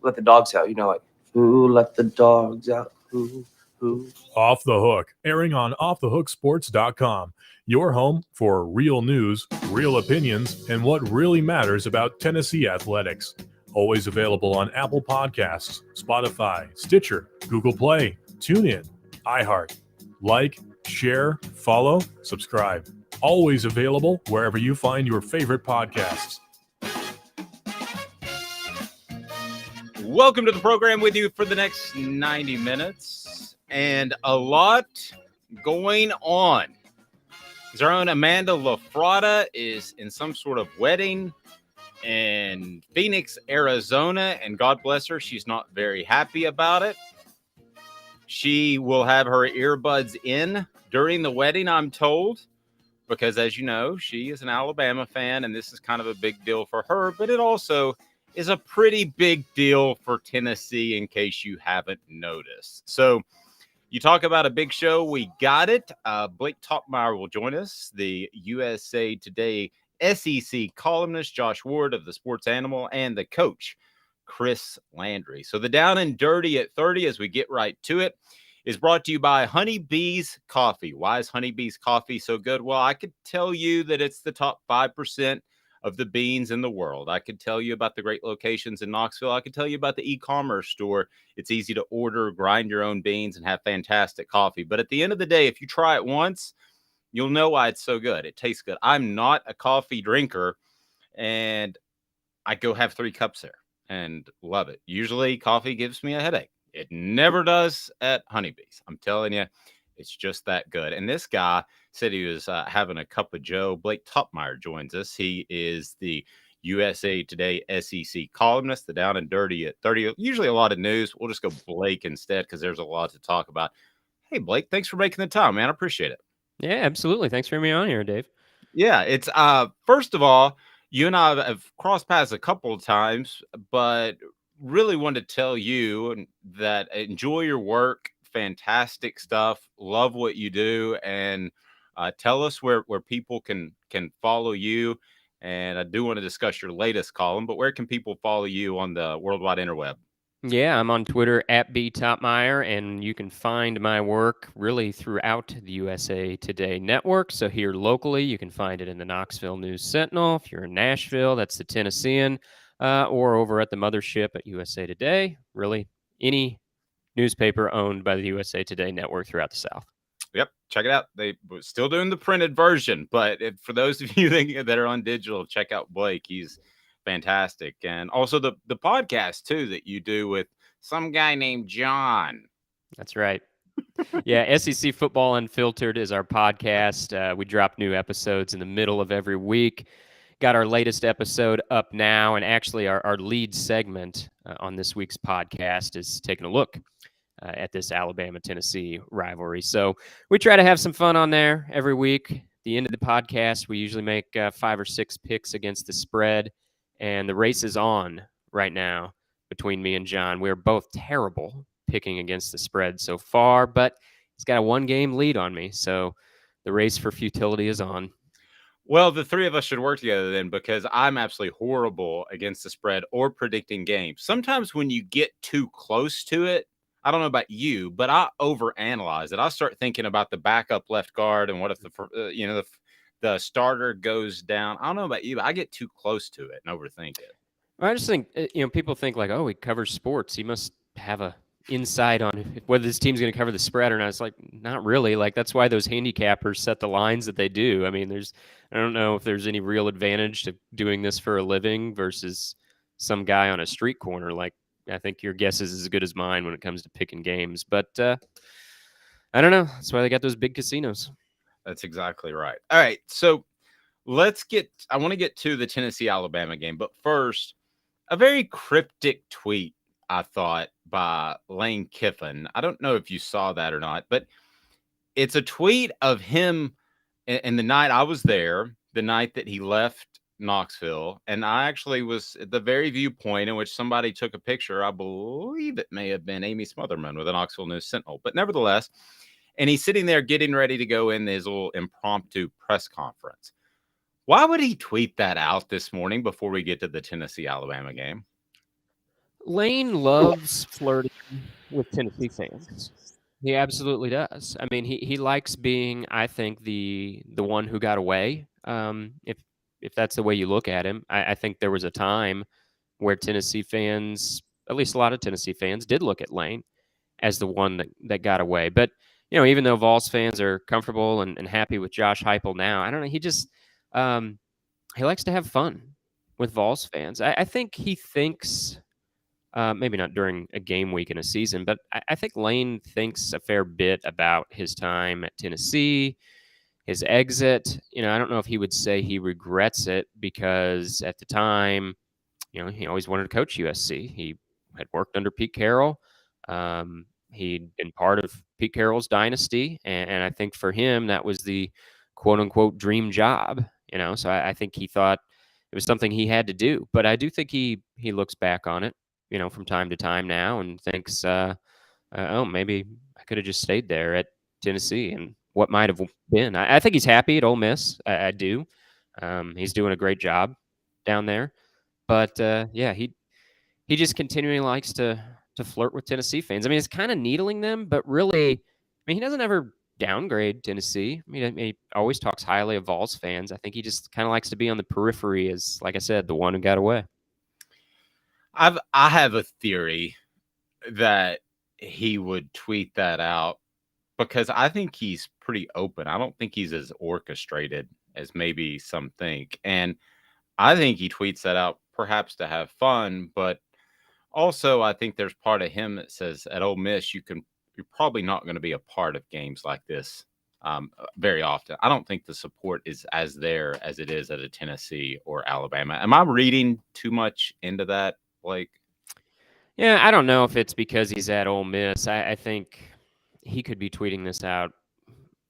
let the dogs out. Like, who let the dogs out? Who? Off the Hook, airing on offthehooksports.com. Your home for real news, real opinions, and what really matters about Tennessee athletics. Always available on Apple Podcasts, Spotify, Stitcher, Google Play, TuneIn, iHeart. Like, share, follow, subscribe. Always available wherever you find your favorite podcasts. Welcome to the program with you for the next 90 minutes. And a lot going on. Our own Amanda LaFrada is in some sort of wedding in Phoenix, Arizona, and God bless her, she's not very happy about it. She will have her earbuds in during the wedding, I'm told, because as you know, she is an Alabama fan, and this is kind of a big deal for her, but it also is a pretty big deal for Tennessee in case you haven't noticed. So you talk about a big show, we got it. Blake Toppmeyer will join us, the USA Today SEC columnist, Josh Ward of the Sports Animal, and the coach, Chris Landry. So the Down and Dirty at 30, as we get right to it, is brought to you by Honeybee's Coffee. Why is Honeybee's Coffee so good? Well, I could tell you that it's the top 5% of the beans in the world. I could tell you about the great locations in Knoxville. I could tell you about the e-commerce store. It's easy to order, grind your own beans, and have fantastic coffee. But at the end of the day, if you try it once, you'll know why it's so good. It tastes good. I'm not a coffee drinker, and I go have 3 cups there and love it. Usually coffee gives me a headache. It never does at Honeybee's. I'm telling you, it's just that good. And this guy said he was having a cup of joe. Blake Toppmeyer joins us. He is the USA Today SEC columnist, the Down and Dirty at 30. Usually a lot of news. We'll just go Blake instead because there's a lot to talk about. Hey, Blake, thanks for making the time, man. I appreciate it. Yeah, absolutely. Thanks for having me on here, Dave. Yeah, it's first of all, you and I have crossed paths a couple of times, but really wanted to tell you that enjoy your work. Fantastic stuff. Love what you do. And tell us where people can follow you. And I do want to discuss your latest column, but where can people follow you on the worldwide interweb? Yeah, I'm on Twitter at @BToppmeyer, and you can find my work really throughout the USA Today network. So here locally, you can find it in the Knoxville News Sentinel. If you're in Nashville, that's the Tennessean, or over at the mothership at USA Today. Really, any newspaper owned by the USA Today network throughout the South. Yep, check it out. They were still doing the printed version, but for those of you that are on digital, check out Blake. He's fantastic. And also the podcast too that you do with some guy named John. That's right. Yeah, SEC Football Unfiltered is our podcast. We drop new episodes in the middle of every week. Got our latest episode up now, and actually our lead segment on this week's podcast is taking a look at this Alabama-Tennessee rivalry. So we try to have some fun on there every week. At the end of the podcast, we usually make 5 or 6 picks against the spread, and the race is on right now between me and John. We're both terrible picking against the spread so far, but he's got a 1-game lead on me, so the race for futility is on. Well, the 3 of us should work together then, because I'm absolutely horrible against the spread or predicting games. Sometimes when you get too close to it, I don't know about you, but I overanalyze it. I start thinking about the backup left guard and what if the starter goes down. I don't know about you, but I get too close to it and overthink it. I just think, people think like, oh, he covers sports. He must have a insight on whether this team's going to cover the spread or not. It's like, not really. Like, that's why those handicappers set the lines that they do. I mean, I don't know if there's any real advantage to doing this for a living versus some guy on a street corner. Like, I think your guess is as good as mine when it comes to picking games. But I don't know. That's why they got those big casinos. That's exactly right. All right. So I want to get to the Tennessee-Alabama game. But first, a very cryptic tweet, I thought, by Lane Kiffin. I don't know if you saw that or not, but it's a tweet of him in the night I was there, the night that he left Knoxville, and I actually was at the very viewpoint in which somebody took a picture. I believe it may have been Amy Smotherman with the Knoxville News Sentinel, but nevertheless, and he's sitting there getting ready to go in his little impromptu press conference. Why would he tweet that out this morning before we get to the Tennessee-Alabama game? Lane loves flirting with Tennessee fans. He absolutely does. I mean, he likes being, I think, the one who got away. If that's the way you look at him, I think there was a time where Tennessee fans, at least a lot of Tennessee fans, did look at Lane as the one that got away. But even though Vols fans are comfortable and happy with Josh Heupel now, I don't know. He just he likes to have fun with Vols fans. I think he thinks. Maybe not during a game week in a season, but I think Lane thinks a fair bit about his time at Tennessee, his exit. I don't know if he would say he regrets it because at the time, he always wanted to coach USC. He had worked under Pete Carroll. He'd been part of Pete Carroll's dynasty, and I think for him that was the quote unquote dream job. So I think he thought it was something he had to do. But I do think he looks back on it, from time to time now and thinks, oh, maybe I could have just stayed there at Tennessee and what might have been. I think he's happy at Ole Miss. I do. He's doing a great job down there. But yeah, he just continually likes to flirt with Tennessee fans. I mean, it's kind of needling them, but really, I mean, he doesn't ever downgrade Tennessee. I mean, he always talks highly of Vols fans. I think he just kind of likes to be on the periphery as, like I said, the one who got away. I have a theory that he would tweet that out because I think he's pretty open. I don't think he's as orchestrated as maybe some think. And I think he tweets that out perhaps to have fun, but also I think there's part of him that says at Ole Miss you're probably not going to be a part of games like this very often. I don't think the support is as there as it is at a Tennessee or Alabama. Am I reading too much into that, Blake? Yeah, I don't know if it's because he's at Ole Miss. I think he could be tweeting this out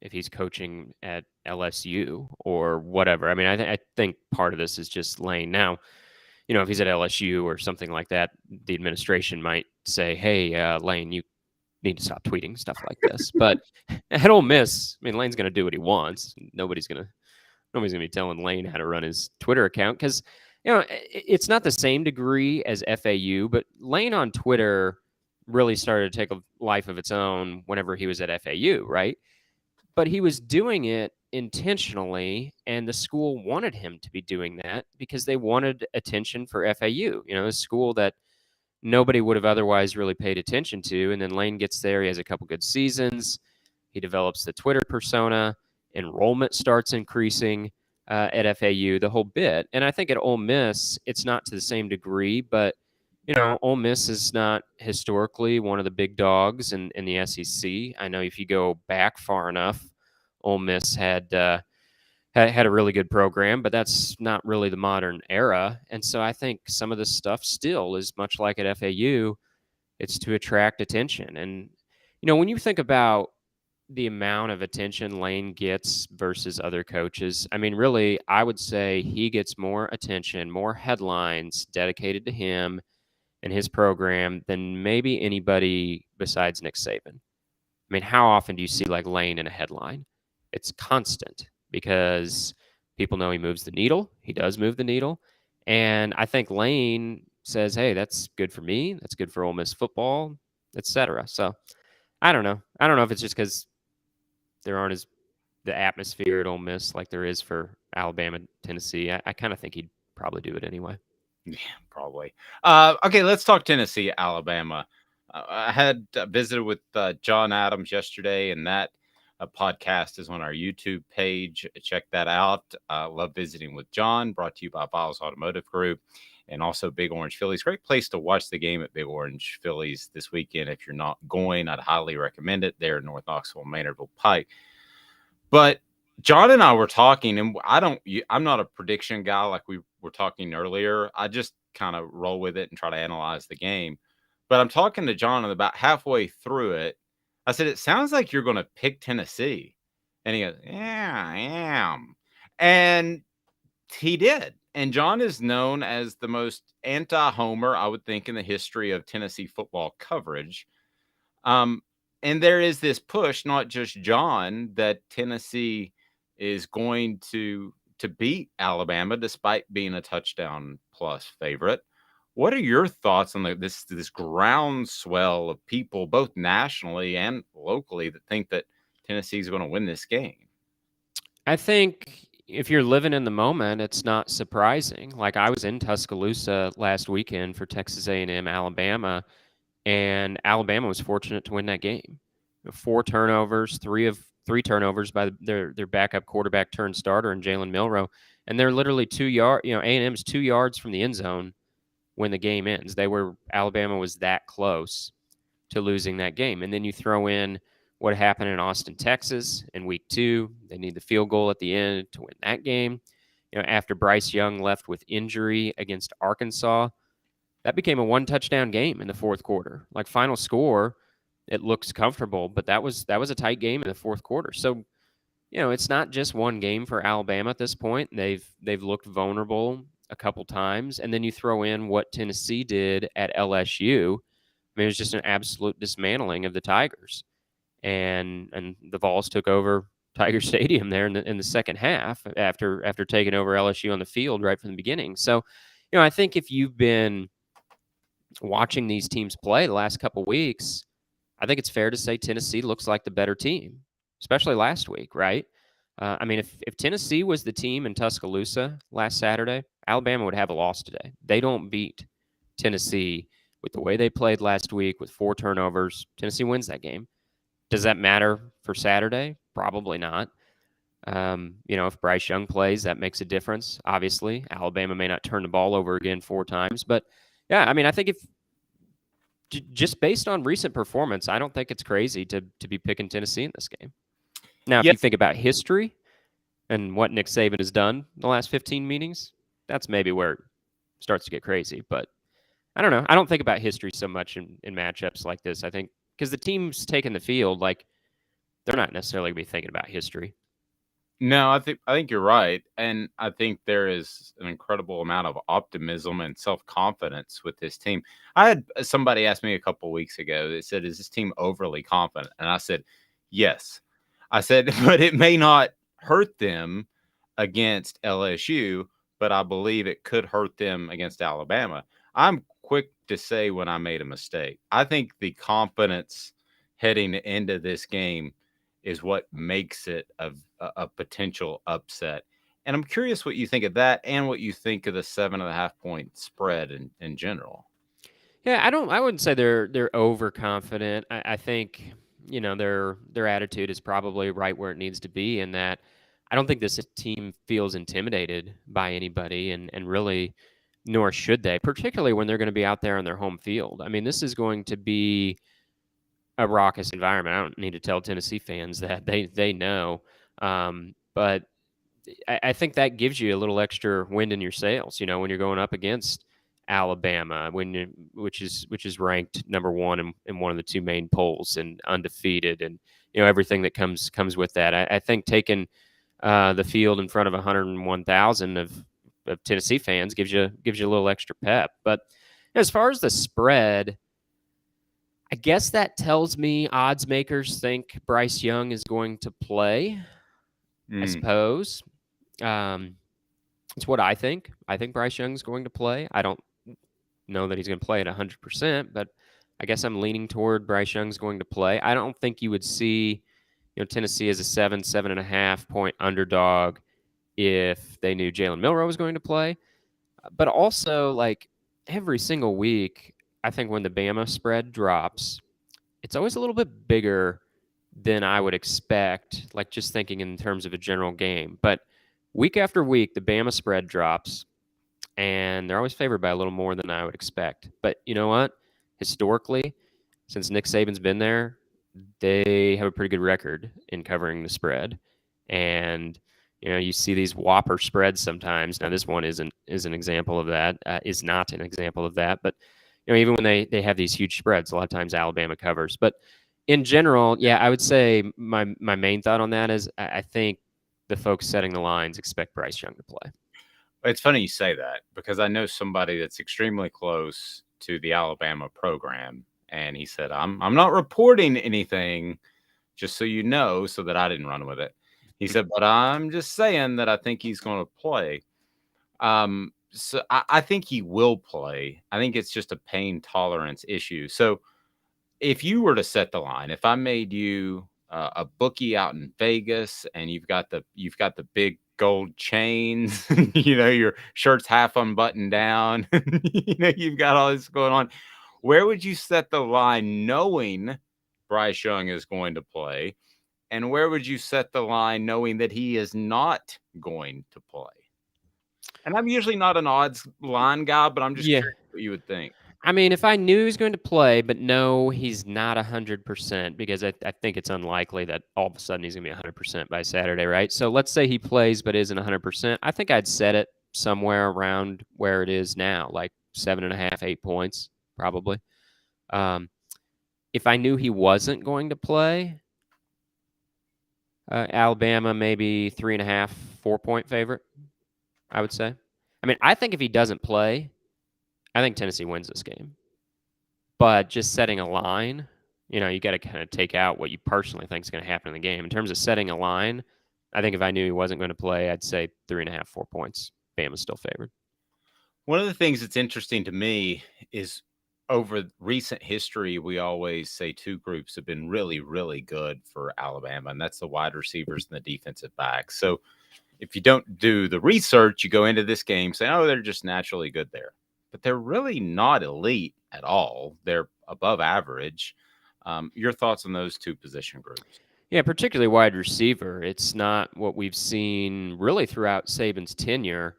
if he's coaching at LSU or whatever. I mean, I think part of this is just Lane. Now, if he's at LSU or something like that, the administration might say, hey, Lane, you need to stop tweeting stuff like this. But at Ole Miss, I mean, Lane's going to do what he wants. Nobody's going to be telling Lane how to run his Twitter account because, it's not the same degree as FAU, but Lane on Twitter really started to take a life of its own whenever he was at FAU, right? But he was doing it intentionally, and the school wanted him to be doing that because they wanted attention for FAU, a school that nobody would have otherwise really paid attention to. And then Lane gets there. He has a couple good seasons. He develops the Twitter persona. Enrollment starts increasing at FAU, the whole bit. And I think at Ole Miss, it's not to the same degree, but Ole Miss is not historically one of the big dogs in the SEC. I know if you go back far enough, Ole Miss had a really good program, but that's not really the modern era. And so I think some of this stuff still is much like at FAU. It's to attract attention. And, when you think about the amount of attention Lane gets versus other coaches, I mean, really, I would say he gets more attention, more headlines dedicated to him and his program than maybe anybody besides Nick Saban. I mean, how often do you see like Lane in a headline? It's constant because people know he moves the needle. He does move the needle. And I think Lane says, hey, that's good for me. That's good for Ole Miss football, etc. So I don't know. I don't know if it's just because there aren't the atmosphere at Ole Miss like there is for Alabama, Tennessee. I kind of think he'd probably do it anyway. Yeah, probably. Okay, let's talk Tennessee, Alabama. I had visited with John Adams yesterday, and that podcast is on our YouTube page. Check that out. Love visiting with John, brought to you by Vols Automotive Group and also Big Orange Phillies. Great place to watch the game at Big Orange Phillies this weekend. If you're not going, I'd highly recommend it there in North Knoxville, Maynardville Pike. But John and I were talking, and I'm not a prediction guy like we were talking earlier. I just kind of roll with it and try to analyze the game. But I'm talking to John, and about halfway through it, I said, it sounds like you're going to pick Tennessee. And he goes, yeah, I am. And he did. And John is known as the most anti-homer, I would think, in the history of Tennessee football coverage. And there is this push, not just John, that Tennessee is going to beat Alabama despite being a touchdown plus favorite. What are your thoughts on this groundswell of people, both nationally and locally, that think that Tennessee is going to win this game? I think if you're living in the moment, it's not surprising. Like I was in Tuscaloosa last weekend for Texas A&M Alabama, and Alabama was fortunate to win that game. 4 turnovers, three turnovers by their backup quarterback turned starter and Jalen Milroe, and they're literally 2 yards. A&M's 2 yards from the end zone when the game ends. Alabama was that close to losing that game, and then you throw in what happened in Austin, Texas in week 2. They need the field goal at the end to win that game. After Bryce Young left with injury against Arkansas, that became a 1-touchdown game in the fourth quarter. Like final score, it looks comfortable, but that was a tight game in the fourth quarter. So, it's not just one game for Alabama at this point. They've looked vulnerable a couple times, and then you throw in what Tennessee did at LSU. I mean, it was just an absolute dismantling of the Tigers, and the Vols took over Tiger Stadium there in the second half after taking over LSU on the field right from the beginning. So, I think if you've been watching these teams play the last couple weeks, I think it's fair to say Tennessee looks like the better team, especially last week, right? I mean, if Tennessee was the team in Tuscaloosa last Saturday, Alabama would have a loss today. They don't beat Tennessee with the way they played last week with 4 turnovers. Tennessee wins that game. Does that matter for Saturday? Probably not. If Bryce Young plays, that makes a difference. Obviously, Alabama may not turn the ball over again 4 times, but yeah, I mean, I think if just based on recent performance, I don't think it's crazy to be picking Tennessee in this game. Now, if you think about history and what Nick Saban has done the last 15 meetings, that's maybe where it starts to get crazy. But I don't know. I don't think about history so much in matchups like this. I think because the teams taking the field, like they're not necessarily going to be thinking about history. No, I think you're right, and I think there is an incredible amount of optimism and self-confidence with this team. I had somebody ask me a couple weeks ago. They said, "Is this team overly confident?" And I said, "Yes." I said, "But it may not hurt them against LSU, but I believe it could hurt them against Alabama." I'm quick to say when I made a mistake. I think the confidence heading into this game is what makes it a potential upset. And I'm curious what you think of that and what you think of the 7.5-point spread in general. Yeah, I wouldn't say they're overconfident. I think, their attitude is probably right where it needs to be, in that I don't think this team feels intimidated by anybody, and really nor should they, particularly when they're going to be out there on their home field. I mean, this is going to be a raucous environment. I don't need to tell Tennessee fans that. They know. But I think that gives you a little extra wind in your sails, when you're going up against Alabama, which is ranked number 1 in one of the 2 main polls and undefeated, and everything that comes with that. I think taking the field in front of 101,000 of Tennessee fans gives you a little extra pep. But as far as the spread, I guess that tells me odds makers think Bryce Young is going to play, I suppose. It's what I think. I think Bryce Young's going to play. I don't know that he's going to play at 100%, but I guess I'm leaning toward Bryce Young's going to play. I don't think you would see, Tennessee as a 7.5 point underdog if they knew Jalen Milroe was going to play. But also, like, every single week, I think when the Bama spread drops, it's always a little bit bigger than I would expect, like just thinking in terms of a general game. But week after week, the Bama spread drops, and they're always favored by a little more than I would expect. But you know what? Historically, since Nick Saban's been there, they have a pretty good record in covering the spread. And you see these whopper spreads sometimes. Now, this one is an example of that. Is not an example of that, but even when they have these huge spreads, a lot of times Alabama covers. But in general, yeah, I would say my main thought on that is I think the folks setting the lines expect Bryce Young to play. It's funny you say that, because I know somebody that's extremely close to the Alabama program, and he said, I'm not reporting anything, just so you know, so that I didn't run with it. He said, but I'm just saying that I think he's going to play. So I think he will play. I think it's just a pain tolerance issue. So if you were to set the line, if I made you a bookie out in Vegas, and you've got the big gold chains, your shirt's half unbuttoned down, you've got all this going on, where would you set the line knowing Bryce Young is going to play? And where would you set the line knowing that he is not going to play? And I'm usually not an odds line guy, but I'm just curious what you would think. I mean, if I knew he was going to play, but no, he's not 100%, because I think it's unlikely that all of a sudden he's going to be 100% by Saturday, right? So let's say he plays but isn't 100%. I think I'd set it somewhere around where it is now, like 7.5, 8 points, probably. If I knew he wasn't going to play, Alabama maybe 3.5, 4-point favorite, I would say. I mean, I think if he doesn't play, I think Tennessee wins this game. But just setting a line, you got to kind of take out what you personally think is going to happen in the game. In terms of setting a line, I think if I knew he wasn't going to play, I'd say 3.5, 4 points. Bama's still favored. One of the things that's interesting to me is over recent history, we always say two groups have been really, really good for Alabama, and that's the wide receivers and the defensive backs. So if you don't do the research, you go into this game saying, oh, they're just naturally good there. But they're really not elite at all. They're above average. Your thoughts on those two position groups? Yeah, particularly wide receiver. It's not what we've seen really throughout Saban's tenure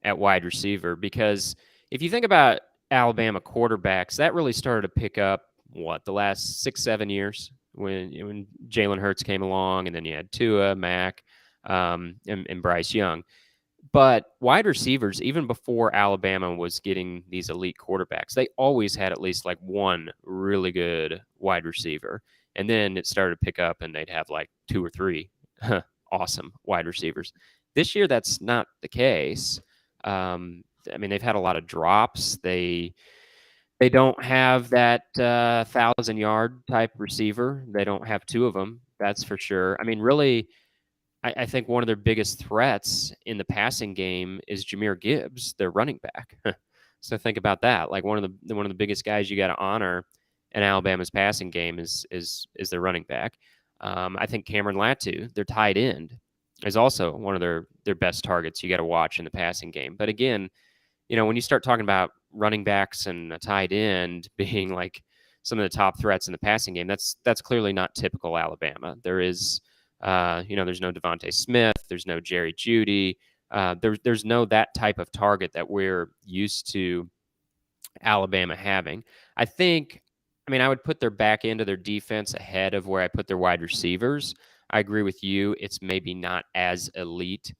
at wide receiver, because if you think about Alabama quarterbacks, that really started to pick up, the last 6-7 years when Jalen Hurts came along, and then you had Tua, Mac, and Bryce Young. But wide receivers, even before Alabama was getting these elite quarterbacks, they always had at least like one really good wide receiver. And then it started to pick up, and they'd have like 2 or 3 awesome wide receivers. This year, that's not the case. I mean, they've had a lot of drops. They don't have that 1,000-yard type receiver. They don't have 2 of them, that's for sure. I mean, really, I think one of their biggest threats in the passing game is Jahmyr Gibbs, their running back. So think about that. Like one of the biggest guys you got to honor in Alabama's passing game is their running back. I think Cameron Latu, their tight end, is also one of their best targets you got to watch in the passing game. But again, when you start talking about running backs and a tight end being like some of the top threats in the passing game, that's clearly not typical Alabama. There is. There's no Devontae Smith. There's no Jerry Jeudy. There's no that type of target that we're used to Alabama having. I would put their back end of their defense ahead of where I put their wide receivers. I agree with you. It's maybe not as elite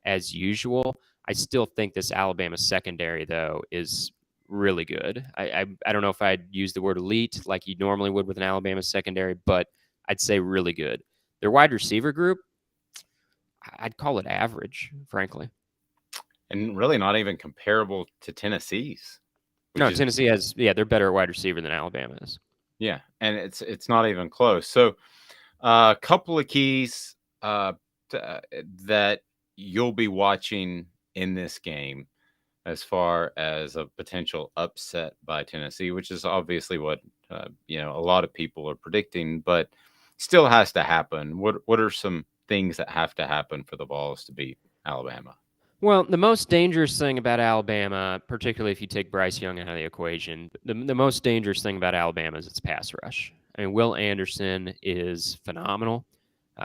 as usual. I still think this Alabama secondary, though, is really good. I don't know if I'd use the word elite like you normally would with an Alabama secondary, but I'd say really good. Their wide receiver group, I'd call it average, frankly. And really not even comparable to Tennessee's. No, Tennessee has, they're better at wide receiver than Alabama is. Yeah, and it's not even close. So a couple of keys that you'll be watching in this game as far as a potential upset by Tennessee, which is obviously what a lot of people are predicting, but still has to happen. What are some things that have to happen for the Vols to beat Alabama? Well, the most dangerous thing about Alabama, particularly if you take Bryce Young out of the equation, the most dangerous thing about Alabama is its pass rush. I mean, Will Anderson is phenomenal.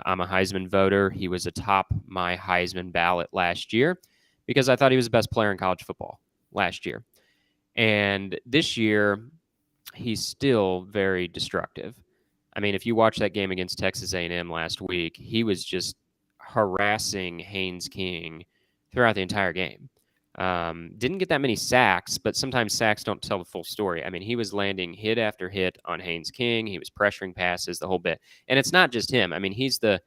I'm a Heisman voter. He was atop my Heisman ballot last year because I thought he was the best player in college football last year. And this year, he's still very destructive. I mean, if you watch that game against Texas A&M last week, he was just harassing Haynes King throughout the entire game. Didn't get that many sacks, but sometimes sacks don't tell the full story. I mean, he was landing hit after hit on Haynes King. He was pressuring passes, the whole bit. And it's not just him. I mean, he's the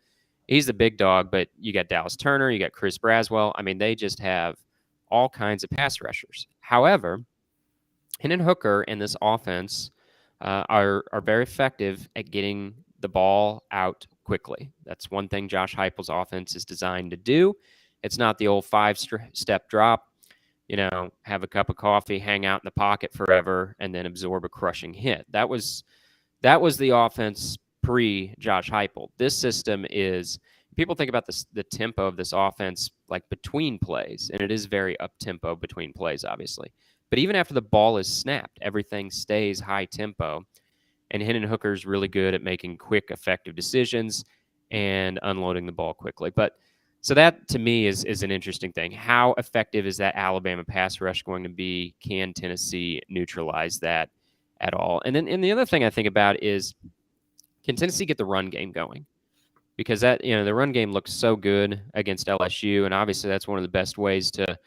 big dog, but you got Dallas Turner, you got Chris Braswell. I mean, they just have all kinds of pass rushers. However, Hendon Hooker and this offense are very effective at getting the ball out quickly. That's one thing Josh Heupel's offense is designed to do. It's not the old 5-step drop. have a cup of coffee, hang out in the pocket forever, and then absorb a crushing hit. That was the offense pre-Josh Heupel. This system is, people think about the tempo of this offense like between plays, and it is very up-tempo between plays, obviously. But even after the ball is snapped, everything stays high tempo. And Hendon Hooker's really good at making quick, effective decisions and unloading the ball quickly. But so that, to me, is an interesting thing. How effective is that Alabama pass rush going to be? Can Tennessee neutralize that at all? And then the other thing I think about is, can Tennessee get the run game going? Because that, the run game looks so good against LSU, and obviously that's one of the best ways to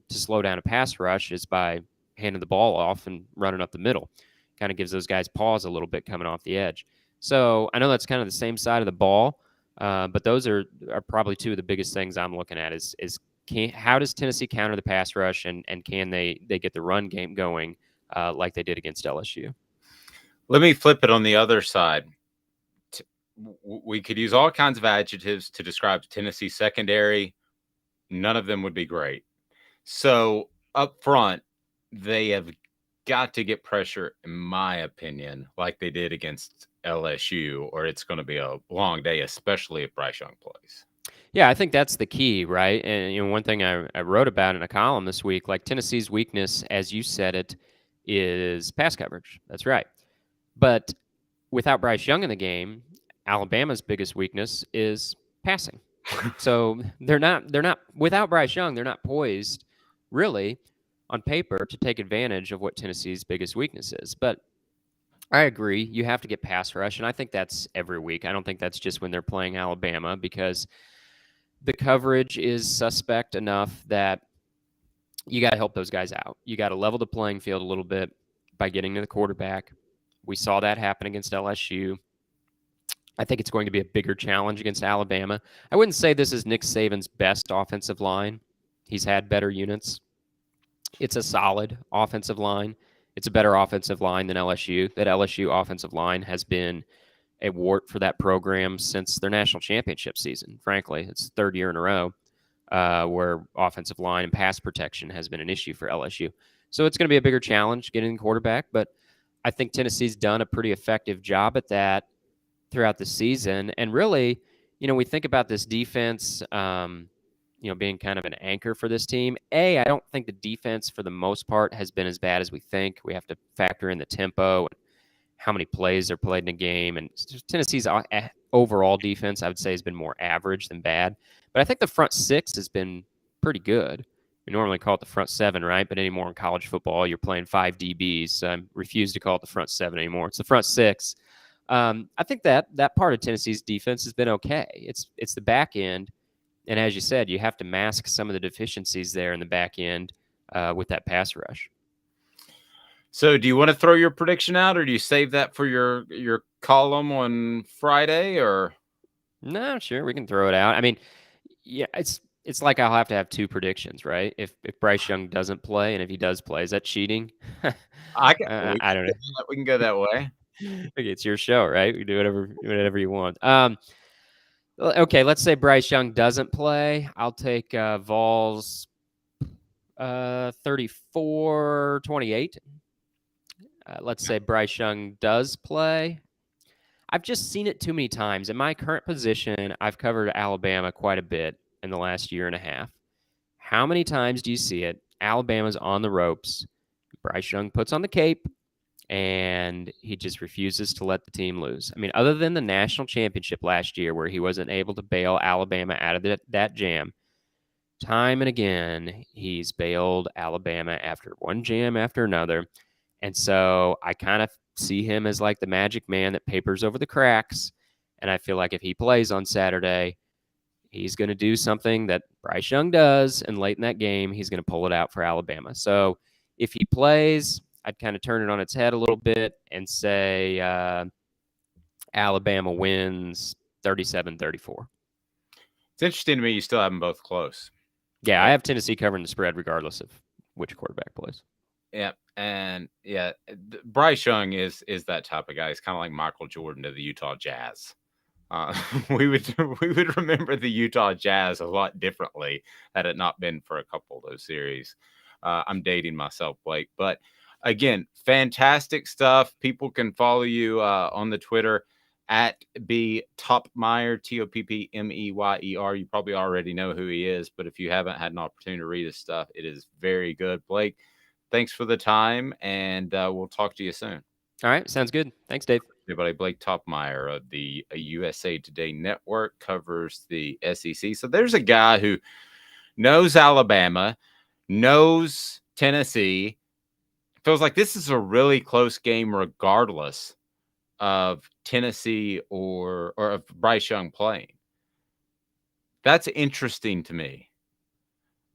slow down a pass rush is by handing the ball off and running up the middle. Kind of gives those guys pause a little bit coming off the edge. So I know that's kind of the same side of the ball, but those are probably two of the biggest things I'm looking at is how does Tennessee counter the pass rush, and can they get the run game going like they did against LSU? Let me flip it on the other side. We could use all kinds of adjectives to describe Tennessee secondary. None of them would be great. So up front, they have got to get pressure, in my opinion, like they did against LSU, or it's going to be a long day, especially if Bryce Young plays. Yeah, I think that's the key, right? And one thing I wrote about in a column this week, like Tennessee's weakness, as you said it, is pass coverage. That's right. But without Bryce Young in the game, Alabama's biggest weakness is passing. So they're not without Bryce Young, they're not poised really on paper to take advantage of what Tennessee's biggest weakness is. But I agree, you have to get pass rush, and I think that's every week. I don't think that's just when they're playing Alabama, because the coverage is suspect enough that you got to help those guys out. You got to level the playing field a little bit by getting to the quarterback. We saw that happen against LSU. I think it's going to be a bigger challenge against Alabama. I wouldn't say this is Nick Saban's best offensive line. He's had better units. It's a solid offensive line. It's a better offensive line than LSU. That LSU offensive line has been a wart for that program since their national championship season. Frankly, it's the third year in a row where offensive line and pass protection has been an issue for LSU. So it's going to be a bigger challenge getting the quarterback, but I think Tennessee's done a pretty effective job at that throughout the season. And really, we think about this defense, being kind of an anchor for this team. I don't think the defense for the most part has been as bad as we think. We have to factor in the tempo and how many plays are played in a game. And Tennessee's overall defense, I would say, has been more average than bad. But I think the front six has been pretty good. We normally call it the front seven, right? But anymore in college football, you're playing 5 DBs. So I refuse to call it the front seven anymore. It's the front six. I think that part of Tennessee's defense has been okay. It's the back end. And as you said, you have to mask some of the deficiencies there in the back end with that pass rush. So do you want to throw your prediction out, or do you save that for your column on Friday? Or no, sure, we can throw it out. I mean, yeah, it's like I'll have to have two predictions, right? If Bryce Young doesn't play, and if he does play, is that cheating? I don't know. We can go that way. Okay, it's your show, right? We do whatever you want. Okay, let's say Bryce Young doesn't play. I'll take Vols 34-28. Let's say Bryce Young does play. I've just seen it too many times. In my current position, I've covered Alabama quite a bit in the last year and a half. How many times do you see it? Alabama's on the ropes. Bryce Young puts on the cape, and he just refuses to let the team lose. I mean, other than the national championship last year where he wasn't able to bail Alabama out of that jam, time and again, he's bailed Alabama after one jam after another. And so I kind of see him as like the magic man that papers over the cracks. And I feel like if he plays on Saturday, he's going to do something that Bryce Young does. And late in that game, he's going to pull it out for Alabama. So if he plays, I'd kind of turn it on its head a little bit and say Alabama wins 37-34. It's interesting to me you still have them both close. Yeah, I have Tennessee covering the spread regardless of which quarterback plays. Yeah, and Bryce Young is that type of guy. He's kind of like Michael Jordan to the Utah Jazz. we would remember the Utah Jazz a lot differently had it not been for a couple of those series. I'm dating myself, Blake, but again, fantastic stuff. People can follow you on the Twitter at B Toppmeyer, Toppmeyer. You probably already know who he is, but if you haven't had an opportunity to read his stuff, it is very good. Blake, thanks for the time, and we'll talk to you soon. All right, sounds good. Thanks, Dave. Everybody, Blake Toppmeyer of the USA Today network covers the SEC. So there's a guy who knows Alabama, knows Tennessee. Feels like this is a really close game regardless of Tennessee or of Bryce Young playing. That's interesting to me.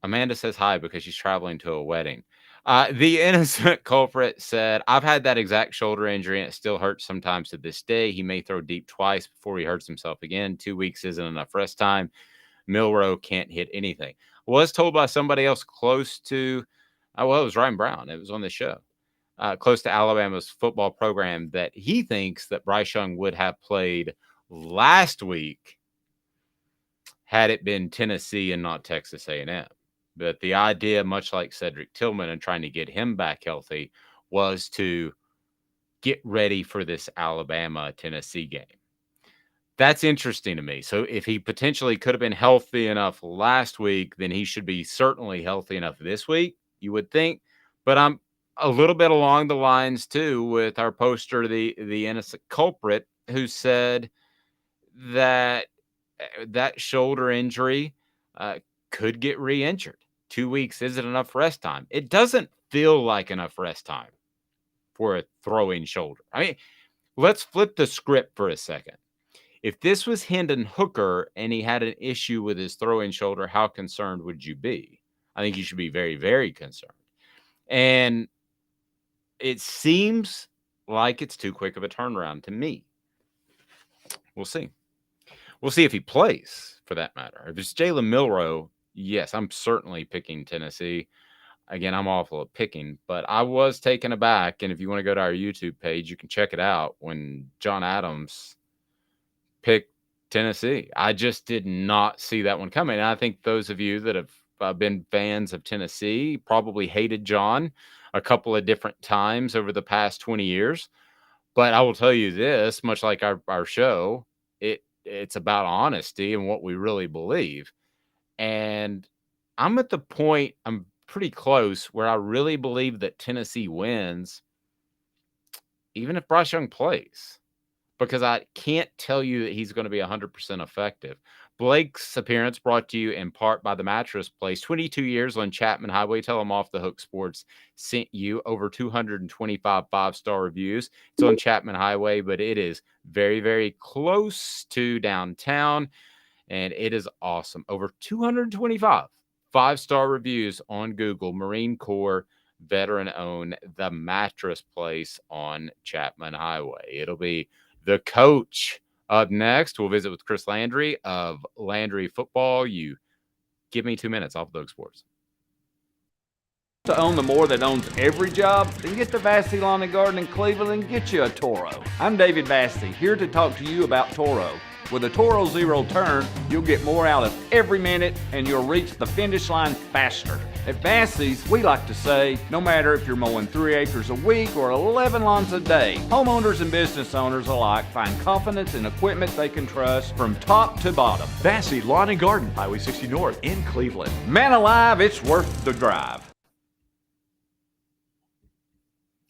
Amanda says hi because she's traveling to a wedding. The innocent culprit said, I've had that exact shoulder injury and it still hurts sometimes to this day. He may throw deep twice before he hurts himself again. 2 weeks isn't enough rest time. Milroe can't hit anything. I was told by somebody else close to, it was Ryan Brown. It was on the show. Close to Alabama's football program that he thinks that Bryce Young would have played last week had it been Tennessee and not Texas A&M. But the idea, much like Cedric Tillman and trying to get him back healthy, was to get ready for this Alabama-Tennessee game. That's interesting to me. So if he potentially could have been healthy enough last week, then he should be certainly healthy enough this week, you would think. But I'm a little bit along the lines, too, with our poster, the innocent culprit, who said that that shoulder injury could get re-injured. 2 weeks isn't enough rest time. It doesn't feel like enough rest time for a throwing shoulder. I mean, let's flip the script for a second. If this was Hendon Hooker and he had an issue with his throwing shoulder, how concerned would you be? I think you should be very, very concerned. And it seems like it's too quick of a turnaround to me. We'll see. We'll see if he plays, for that matter. If it's Jalen Milroe, yes, I'm certainly picking Tennessee. Again, I'm awful at picking, but I was taken aback. And if you want to go to our YouTube page, you can check it out when John Adams picked Tennessee. I just did not see that one coming. And I think those of you that have been fans of Tennessee probably hated John a couple of different times over the past 20 years. But I will tell you this, much like our show, it's about honesty and what we really believe. And I'm at the point, I'm pretty close, where I really believe that Tennessee wins, even if Bryce Young plays, because I can't tell you that he's going to be 100% effective. Blake's appearance brought to you in part by the Mattress Place. 22 years on Chapman Highway. Tell them Off the Hook Sports sent you over 225 five-star reviews. It's on Chapman Highway, but it is very, very close to downtown, and it is awesome. Over 225 five-star reviews on Google. Marine Corps, veteran-owned, the Mattress Place on Chapman Highway. It'll be the coach. Up next, we'll visit with Chris Landry of Landry Football. You give me 2 minutes off Thug Sports. To own the more that owns every job, then get to Vassy Lawn and Garden in Cleveland and get you a Toro. I'm David Vassy, here to talk to you about Toro. With a Toro Zero Turn, you'll get more out of every minute and you'll reach the finish line faster. At Vassy's, we like to say, no matter if you're mowing 3 acres a week or 11 lawns a day, homeowners and business owners alike find confidence in equipment they can trust from top to bottom. Vassy Lawn and Garden, Highway 60 North in Cleveland. Man alive, it's worth the drive.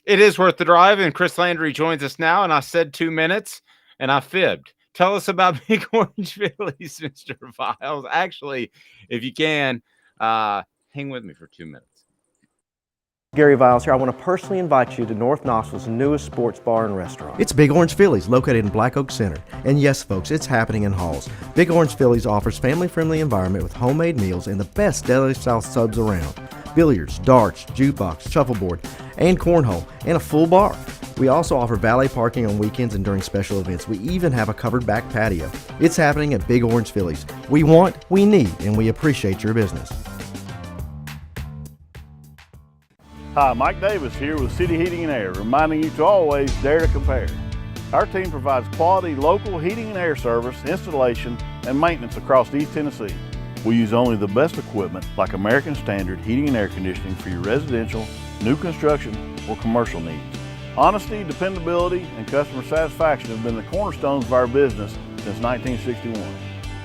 It is worth the drive, and Chris Landry joins us now, and I said 2 minutes, and I fibbed. Tell us about Big Orange Phillies, Mr. Viles. Actually, if you can, hang with me for 2 minutes. Gary Viles here. I want to personally invite you to North Knoxville's newest sports bar and restaurant. It's Big Orange Phillies, located in Black Oak Center. And yes, folks, it's happening in Halls. Big Orange Phillies offers family-friendly environment with homemade meals and the best deli-style subs around. Billiards, darts, jukebox, shuffleboard, and cornhole, and a full bar. We also offer valet parking on weekends and during special events. We even have a covered back patio. It's happening at Big Orange Phillies. We want, we need, and we appreciate your business. Hi, Mike Davis here with City Heating and Air, reminding you to always dare to compare. Our team provides quality local heating and air service, installation, and maintenance across East Tennessee. We use only the best equipment like American Standard heating and air conditioning for your residential, new construction, or commercial needs. Honesty, dependability, and customer satisfaction have been the cornerstones of our business since 1961.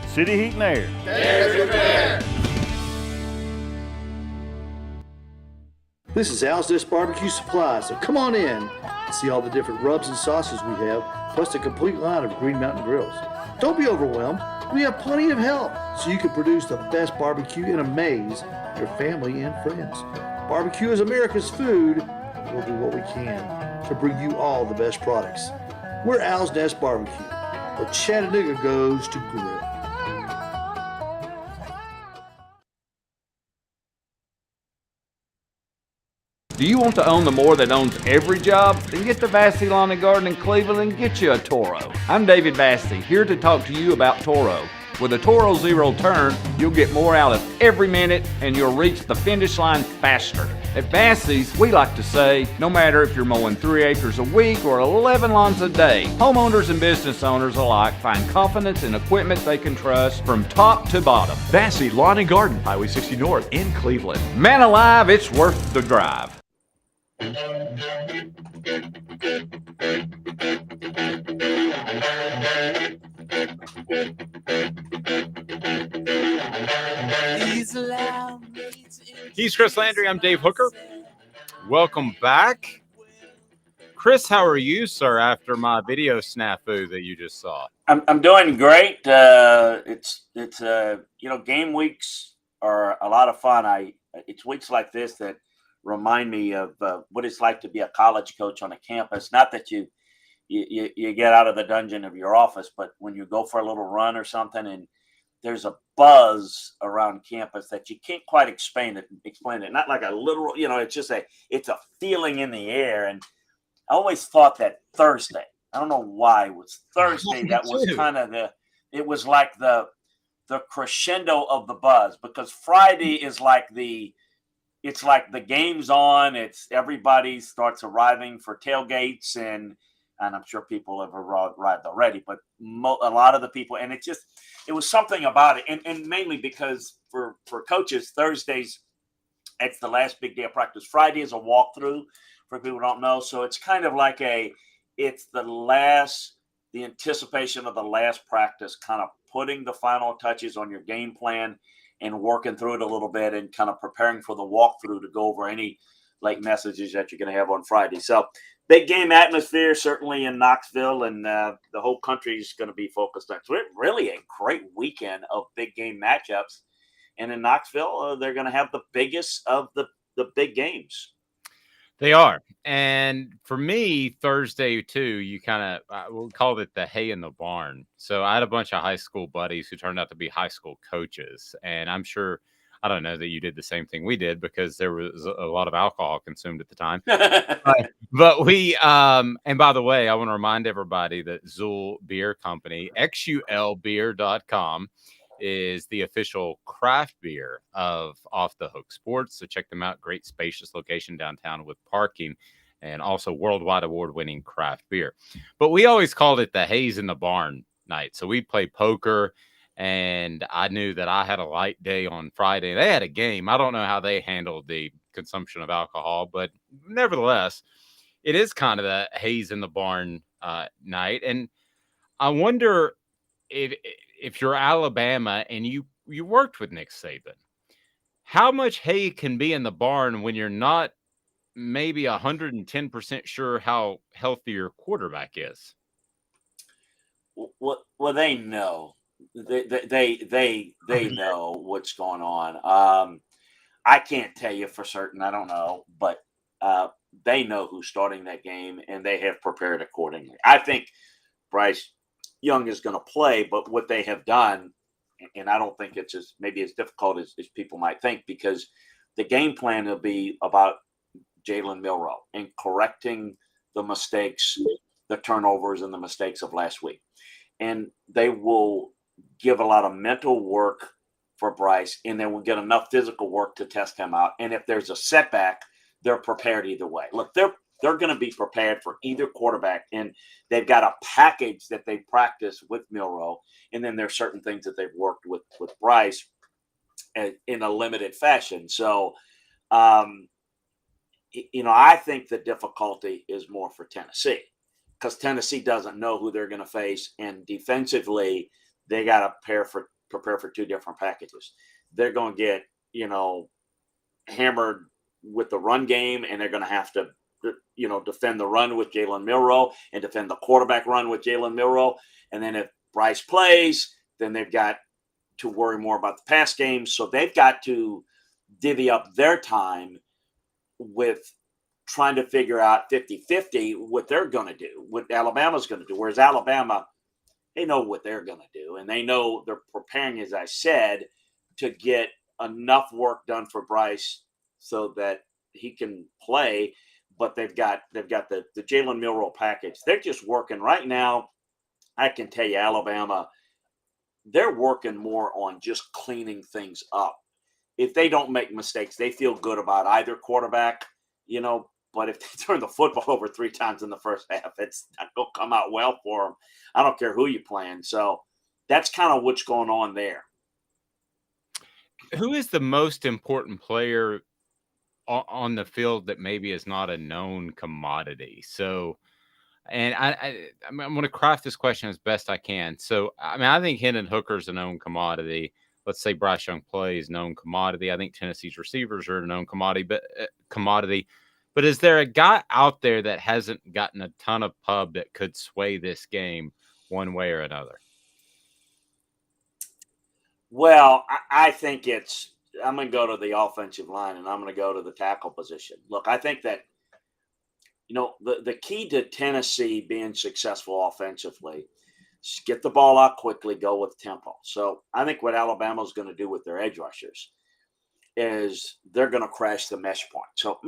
City Heat and Air. There's your bear. This is Al's Dish Barbecue Supply, so come on in and see all the different rubs and sauces we have, plus a complete line of Green Mountain grills. Don't be overwhelmed. We have plenty of help so you can produce the best barbecue and amaze your family and friends. Barbecue is America's food. We'll do what we can to bring you all the best products. We're Al's Nest Barbecue, where Chattanooga goes to grill. Do you want to own the more that owns every job? Then get to Vassey Lawn and Garden in Cleveland and get you a Toro. I'm David Vassey, here to talk to you about Toro. With a Toro Zero Turn, you'll get more out of every minute and you'll reach the finish line faster. At Vassey's, we like to say, no matter if you're mowing 3 acres a week or 11 lawns a day, homeowners and business owners alike find confidence in equipment they can trust from top to bottom. Vassey Lawn and Garden, Highway 60 North in Cleveland. Man alive, it's worth the drive. He's Chris Landry. I'm Dave Hooker. Welcome back. Chris, how are you, sir, after my video snafu that you just saw? I'm doing great. It's game weeks are a lot of fun. It's weeks like this that remind me of what it's like to be a college coach on a campus. Not that you get out of the dungeon of your office, but when you go for a little run or something and there's a buzz around campus that you can't quite explain it. Not like a literal, it's a feeling in the air. And I always thought that Thursday, I don't know why it was Thursday. That was kind of it was like the crescendo of the buzz, because Friday is it's like the game's on. It's everybody starts arriving for tailgates, and I'm sure people have arrived already, but a lot of the people, and it was something about it. And mainly because for coaches, Thursdays, it's the last big day of practice. Friday is a walkthrough for people who don't know. So it's kind of like it's the anticipation of the last practice, kind of putting the final touches on your game plan and working through it a little bit and kind of preparing for the walkthrough to go over any late messages that you're going to have on Friday. So big game atmosphere, certainly in Knoxville, and the whole country is going to be focused on it. So really a great weekend of big game matchups. And in Knoxville, they're going to have the biggest of the big games. They are. And for me, Thursday, too, you kind of, we'll call it the hay in the barn. So I had a bunch of high school buddies who turned out to be high school coaches. And I'm sure, I don't know that you did the same thing we did, because there was a lot of alcohol consumed at the time. But we, and by the way, I want to remind everybody that Zool Beer Company, xulbeer.com, is the official craft beer of Off the Hook Sports. So check them out. Great spacious location downtown with parking, and also worldwide award-winning craft beer. But we always called it the Haze in the Barn night. So we play poker, and I knew that I had a light day on Friday. They had a game. I don't know how they handled the consumption of alcohol, but nevertheless, it is kind of the Haze in the Barn night. And I wonder if you're Alabama and you worked with Nick Saban, how much hay can be in the barn when you're not maybe 110% sure how healthy your quarterback is? Well, they know. They know what's going on. I can't tell you for certain. I don't know, but they know who's starting that game, and they have prepared accordingly. I think Bryce Young is going to play, but what they have done, and I don't think it's maybe as difficult as people might think, because the game plan will be about Jalen Milroe and correcting the mistakes, the turnovers, and the mistakes of last week. And they will give a lot of mental work for Bryce, and then we'll get enough physical work to test him out. And if there's a setback, they're prepared either way. Look, they're going to be prepared for either quarterback, and they've got a package that they practice with Milroe, and then there's certain things that they've worked with Bryce in a limited fashion. So, I think the difficulty is more for Tennessee because Tennessee doesn't know who they're going to face, and defensively, they got to prepare for two different packages. They're going to get, hammered with the run game, and they're going to have to, defend the run with Jalen Milroe and defend the quarterback run with Jalen Milroe. And then if Bryce plays, then they've got to worry more about the pass game. So they've got to divvy up their time with trying to figure out 50-50 what they're going to do, what Alabama's going to do. Whereas Alabama, they know what they're going to do, and they know they're preparing, as I said, to get enough work done for Bryce so that he can play. But they've got the Jalen Milroe package. They're just working right now. I can tell you, Alabama, they're working more on just cleaning things up. If they don't make mistakes, they feel good about either quarterback, But if they turn the football over 3 times in the first half, it's not going to come out well for them. I don't care who you're playing. So that's kind of what's going on there. Who is the most important player on the field that maybe is not a known commodity? So, and I'm going to craft this question as best I can. So, I think Hendon Hooker's a known commodity. Let's say Bryce Young plays, known commodity. I think Tennessee's receivers are a known commodity. But is there a guy out there that hasn't gotten a ton of pub that could sway this game one way or another? Well, I think I'm going to go to the offensive line, and I'm going to go to the tackle position. Look, I think that, the key to Tennessee being successful offensively is get the ball out quickly, go with tempo. So I think what Alabama's going to do with their edge rushers is they're going to crash the mesh point. So,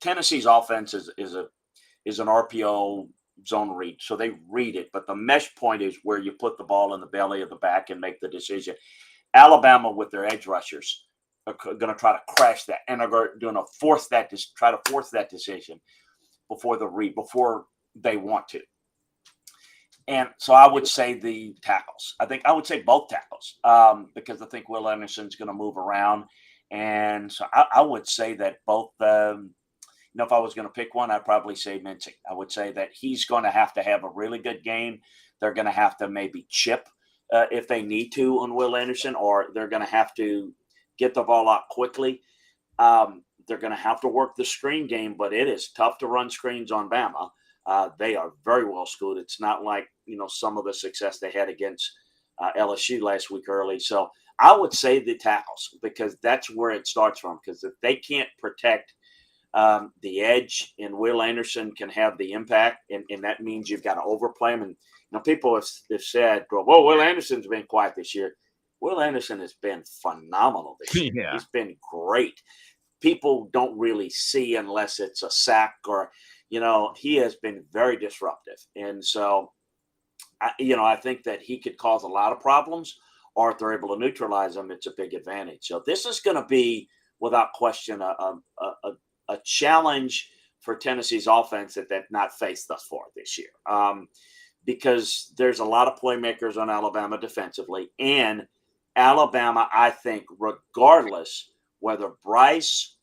Tennessee's offense is an RPO zone read. So they read it, but the mesh point is where you put the ball in the belly of the back and make the decision. Alabama with their edge rushers are going to try to crash that, and are going to try to force that decision before the read, before they want to. And so I would say the tackles. I would say both tackles because I think Will Anderson's going to move around. And so I would say that both if I was going to pick one, I'd probably say Mincy. I would say that he's going to have a really good game. They're going to have to maybe chip if they need to on Will Anderson, or they're going to have to get the ball out quickly. They're going to have to work the screen game, but it is tough to run screens on Bama. They are very well schooled. It's not like, some of the success they had against LSU last week early. So I would say the tackles, because that's where it starts from. Because if they can't protect the edge, and Will Anderson can have the impact, and that means you've got to overplay him. And people have said, well, Will Anderson's been quiet this year. Will Anderson has been phenomenal this year. Yeah. He's been great. People don't really see unless it's a sack or, he has been very disruptive. And so, I think that he could cause a lot of problems, or if they're able to neutralize him, it's a big advantage. So this is going to be, without question, a challenge for Tennessee's offense that they've not faced thus far this year, because there's a lot of playmakers on Alabama defensively, and Alabama, I think, regardless whether Bryce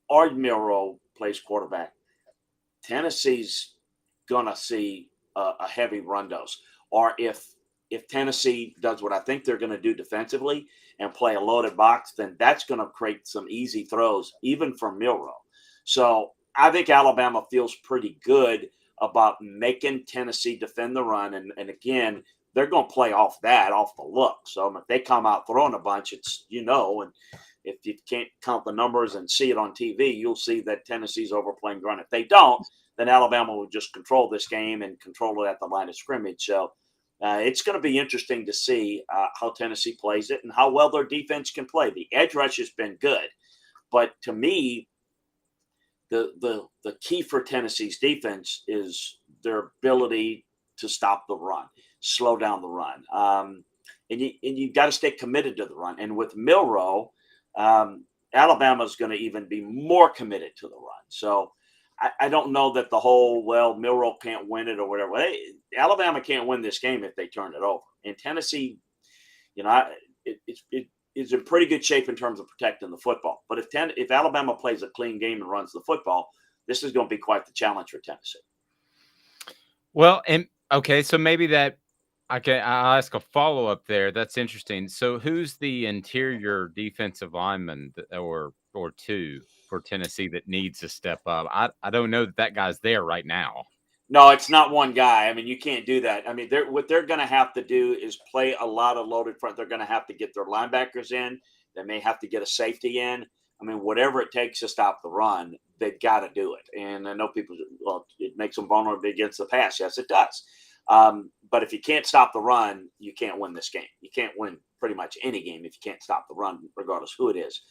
or Milroe plays quarterback, Tennessee's gonna see a heavy run dose. Or if Tennessee does what I think they're going to do defensively and play a loaded box, then that's going to create some easy throws, even for Milroe. So I think Alabama feels pretty good about making Tennessee defend the run. And again, they're going to play off the look. So if they come out throwing a bunch, it's, and if you can't count the numbers and see it on TV, you'll see that Tennessee's overplaying the run. If they don't, then Alabama will just control this game and control it at the line of scrimmage. So it's going to be interesting to see how Tennessee plays it and how well their defense can play. The edge rush has been good, but to me, the key for Tennessee's defense is their ability to stop the run, slow down the run, and you got to stay committed to the run. And with Milroe, Alabama's going to even be more committed to the run. So I don't know that the whole, well, Milroe can't win it or whatever. Alabama can't win this game if they turn it over. And Tennessee, it is in pretty good shape in terms of protecting the football. But if Alabama plays a clean game and runs the football, this is going to be quite the challenge for Tennessee. Well, and okay, so maybe that I'll ask a follow-up there. That's interesting. So who's the interior defensive lineman or two for Tennessee that needs to step up? I don't know that guy's there right now. No, it's not one guy. I mean, you can't do that. I mean, what they're going to have to do is play a lot of loaded front. They're going to have to get their linebackers in. They may have to get a safety in. I mean, whatever it takes to stop the run, they've got to do it. And I know people, well, it makes them vulnerable against the pass. Yes, it does. But if you can't stop the run, you can't win this game. You can't win pretty much any game if you can't stop the run, regardless who it is.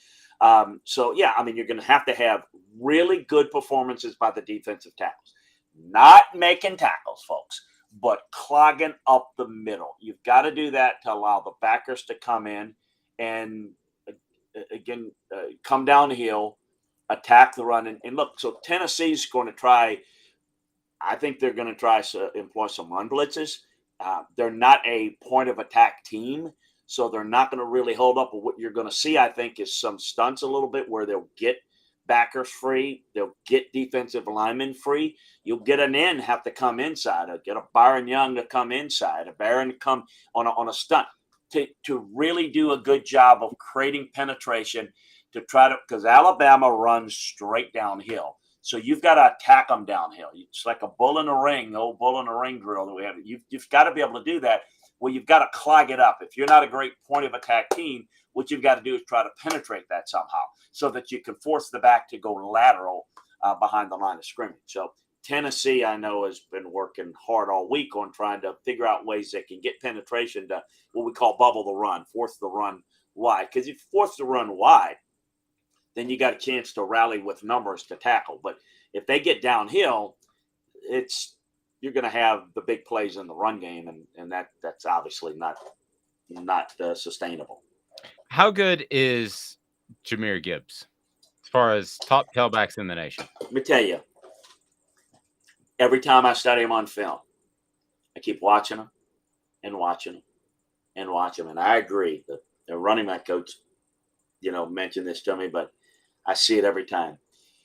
So, yeah, I mean, you're going to have really good performances by the defensive tackles. Not making tackles, folks, but clogging up the middle. You've got to do that to allow the backers to come in and, again, come down the hill, attack the run. And look, so Tennessee's going to try – I think they're going to try to employ some run blitzes. They're not a point-of-attack team, so they're not going to really hold up. But what you're going to see, I think, is some stunts a little bit where they'll get backers free. They'll get defensive linemen free. You'll get an end have to come inside. Or get a Byron Young to come inside. A Barron to come on a stunt to really do a good job of creating penetration to try to – because Alabama runs straight downhill. So you've got to attack them downhill. It's like a bull in a ring, the old bull in a ring drill that we have. You've got to be able to do that. Well, you've got to clog it up. If you're not a great point-of-attack team, what you've got to do is try to penetrate that somehow so that you can force the back to go lateral behind the line of scrimmage. So Tennessee, I know, has been working hard all week on trying to figure out ways they can get penetration to what we call bubble the run, force the run wide. Because if you force the run wide, then you got a chance to rally with numbers to tackle. But if they get downhill, you're going to have the big plays in the run game, and that's obviously not sustainable. How good is Jahmyr Gibbs as far as top tailbacks in the nation? Let me tell you, every time I study him on film, I keep watching him and watching him and watching him. And I agree that the running back coach, mentioned this to me, but I see it every time.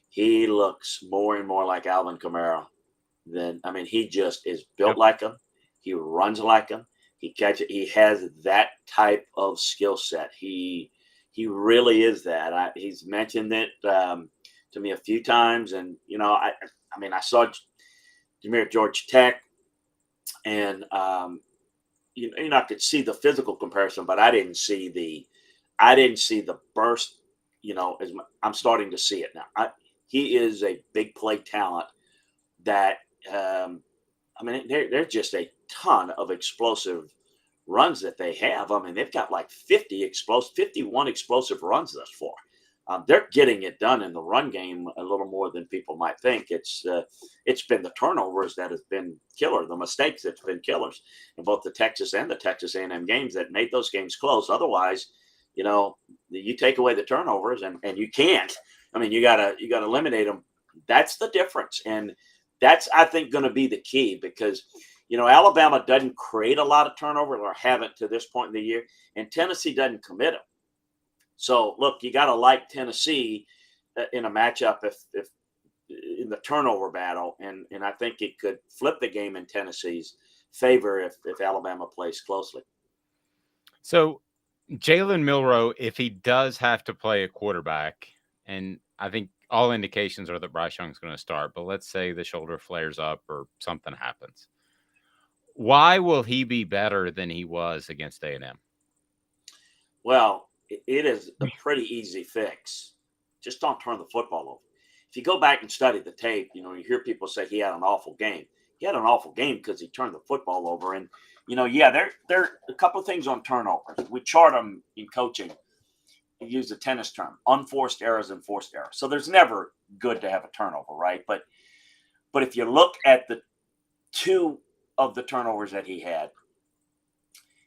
He looks more and more like Alvin Kamara he just is built like him. He runs like him. He catches. He has that type of skill set. He really is that. He's mentioned it to me a few times, and I saw Jahmyr at Georgia Tech, and I could see the physical comparison, but I didn't see the burst. I'm starting to see it now. He is a big play talent that, there's just a ton of explosive runs that they have. I mean, they've got like 51 explosive runs thus far. They're getting it done in the run game a little more than people might think. It's been the turnovers that has been killer, the mistakes that's been killers in both the Texas and the Texas A&M games that made those games close. Otherwise, you take away the turnovers and you can't. I mean, you gotta eliminate them. That's the difference, and that's, I think, going to be the key because Alabama doesn't create a lot of turnovers or haven't to this point in the year, and Tennessee doesn't commit them. So look, you got to like Tennessee in a matchup if in the turnover battle, and I think it could flip the game in Tennessee's favor if Alabama plays closely. So Jalen Milroe, if he does have to play a quarterback, and I think all indications are that Bryce Young's going to start, but let's say the shoulder flares up or something happens. Why will he be better than he was against A&M? Well, it is a pretty easy fix. Just don't turn the football over. If you go back and study the tape, you hear people say he had an awful game. He had an awful game because he turned the football over. And, there are a couple of things on turnovers. We chart them in coaching. We use the tennis term, unforced errors and forced errors. So there's never good to have a turnover, right? But if you look at the two of the turnovers that he had,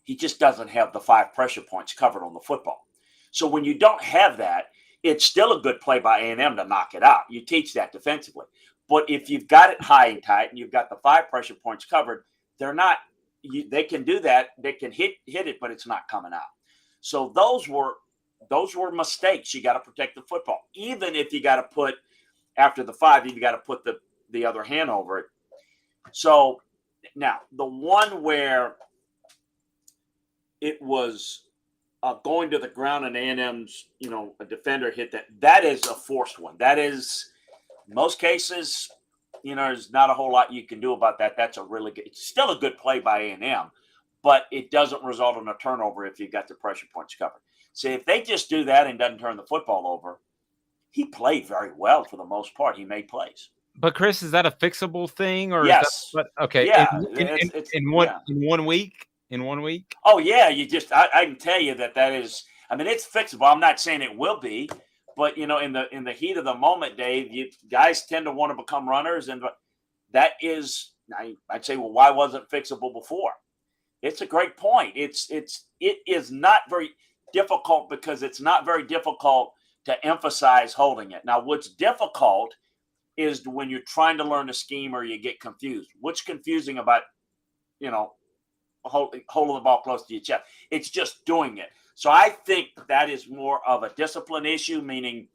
he just doesn't have the 5 pressure points covered on the football. So when you don't have that, it's still a good play by A&M to knock it out. You teach that defensively. But if you've got it high and tight and you've got the 5 pressure points covered, they can do that. They can hit it, but it's not coming out. So those were mistakes. You got to protect the football. Even if you got to put, after the 5, you got to put the other hand over it. So now the one where it was going to the ground and A&M's, a defender hit that is a forced one. That is, in most cases, there's not a whole lot you can do about that. That's it's still a good play by A&M, but it doesn't result in a turnover if you got the pressure points covered. See, if they just do that and doesn't turn the football over, he played very well for the most part. He made plays. But Chris, is that a fixable thing, or yes? Okay, yeah, in 1 week. In 1 week? Oh yeah, I can tell you that is. I mean, it's fixable. I'm not saying it will be, but in the heat of the moment, Dave, guys tend to want to become runners, and that is, I'd say, well, why wasn't it fixable before? It's a great point. It is not very difficult because it's not very difficult to emphasize holding it. Now, what's difficult is when you're trying to learn a scheme or you get confused. What's confusing about, holding the ball close to your chest? It's just doing it. So I think that is more of a discipline issue, meaning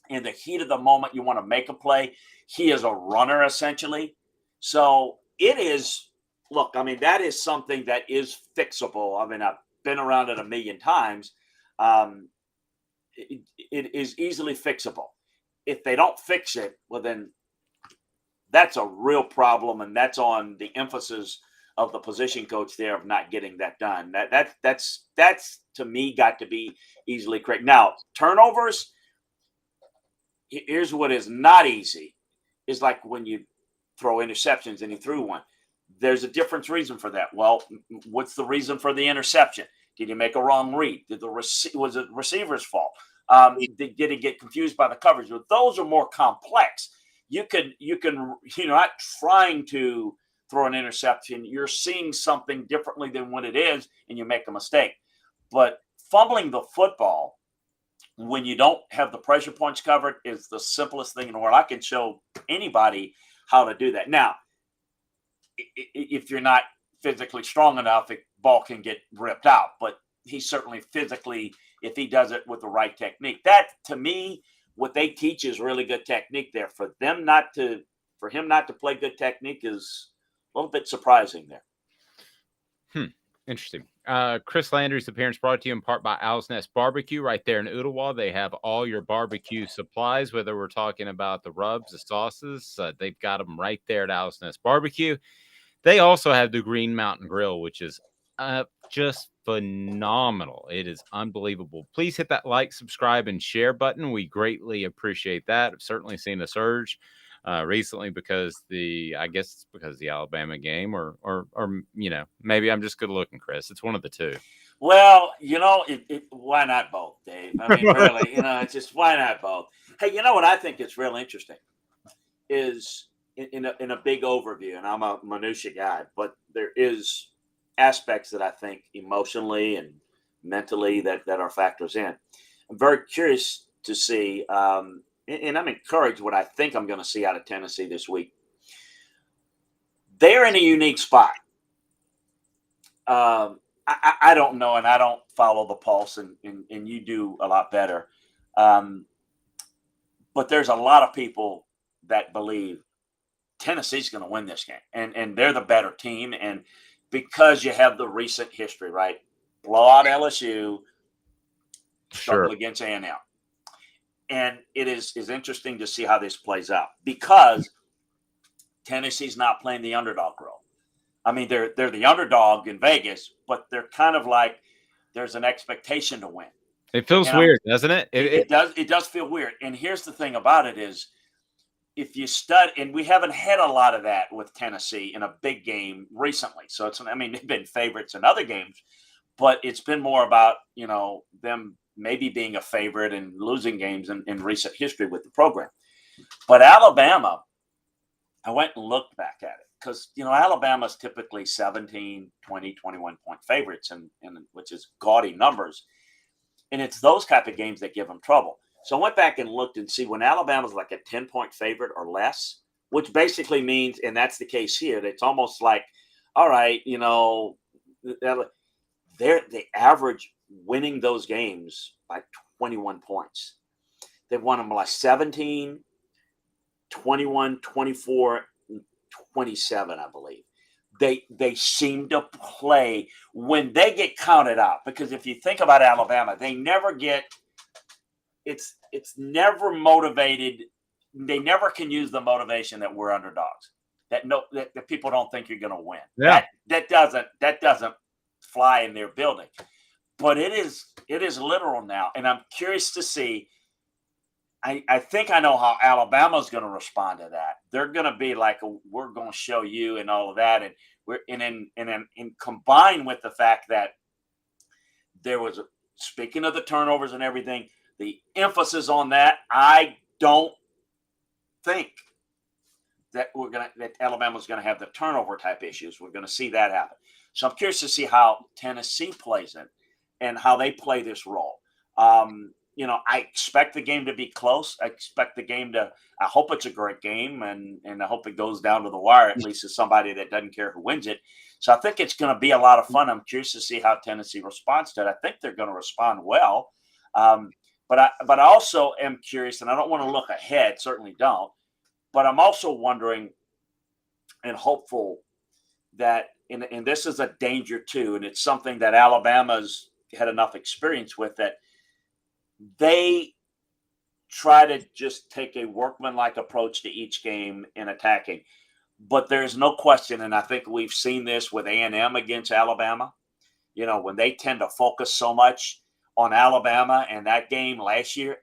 in the heat of the moment, you want to make a play. He is a runner, essentially. So it is, look, I mean, that is something that is fixable. I mean, I've been around it a million times. It is easily fixable. If they don't fix it, well, then that's a real problem, and that's on the emphasis of the position coach there of not getting that done. That's to me got to be easily correct. Now, turnovers, here's what is not easy, is like when you throw interceptions and he threw one. There's a different reason for that. Well, what's the reason for the interception? Did he make a wrong read? Was it receiver's fault? Did he get confused by the coverage? Those are more complex. You can not trying to throw an interception. You're seeing something differently than what it is, and you make a mistake. But fumbling the football when you don't have the pressure points covered is the simplest thing in the world. I can show anybody how to do that. Now, if you're not physically strong enough, the ball can get ripped out. But he's certainly physically, if he does it with the right technique. That, to me, what they teach is really good technique there. For him not to play good technique is a little bit surprising there. Interesting. Chris Landry's appearance brought to you in part by Owl's Nest Barbecue right there in Ooltewah. They have all your barbecue supplies, whether we're talking about the rubs, the sauces. They've got them right there at Owl's Nest Barbecue. They also have the Green Mountain Grill, which is just phenomenal. It is unbelievable. Please hit that like, subscribe, and share button. We greatly appreciate that. I've certainly seen a surge recently because the Alabama game, or maybe I'm just good looking, Chris. It's one of the two. Well, why not both, Dave? I mean, really, it's just why not both? Hey, what I think is real interesting is in a big overview, and I'm a minutia guy, but there is aspects that I think emotionally and mentally that are factors in. I'm very curious to see, and I'm encouraged what I think I'm going to see out of Tennessee this week. They're in a unique spot. I don't know, and I don't follow the pulse, and you do a lot better. But there's a lot of people that believe Tennessee's going to win this game, and they're the better team. And because you have the recent history, right? Blow out LSU, struggle against A&M. And it is interesting to see how this plays out because Tennessee's not playing the underdog role. I mean, they're the underdog in Vegas, but they're kind of like there's an expectation to win. It feels weird, doesn't it? It does feel weird. And here's the thing about it is, if you study, and we haven't had a lot of that with Tennessee in a big game recently. So they've been favorites in other games, but it's been more about, them maybe being a favorite and losing games in recent history with the program. But Alabama, I went and looked back at it because, Alabama's typically 17, 20, 21 point favorites, and which is gaudy numbers. And it's those type of games that give them trouble. So I went back and looked and see when Alabama's like a 10-point favorite or less, which basically means, and that's the case here, it's almost like, all right, they average winning those games by 21 points. They've won them like 17, 21, 24, 27, I believe. They seem to play when they get counted out, because if you think about Alabama, they never get it's never motivated. They never can use the motivation that we're underdogs, that people don't think you're going to win. Yeah. That doesn't fly in their building. But it is literal now, and I'm curious to see. I think I know how Alabama's going to respond to that. They're going to be like, we're going to show you and all of that, and combined with the fact that there was, speaking of the turnovers and everything, the emphasis on that, I don't think that Alabama's going to have the turnover type issues. We're going to see that happen. So I'm curious to see how Tennessee plays it and how they play this role. I expect the game to be close. I hope it's a great game, and I hope it goes down to the wire, at least as somebody that doesn't care who wins it. So I think it's going to be a lot of fun. I'm curious to see how Tennessee responds to it. I think they're going to respond well. But I also am curious, and I don't want to look ahead, certainly don't, but I'm also wondering and hopeful that, and this is a danger too, and it's something that Alabama's had enough experience with, that they try to just take a workmanlike approach to each game in attacking. But there's no question, and I think we've seen this with A&M against Alabama, when they tend to focus so much on Alabama, and that game last year,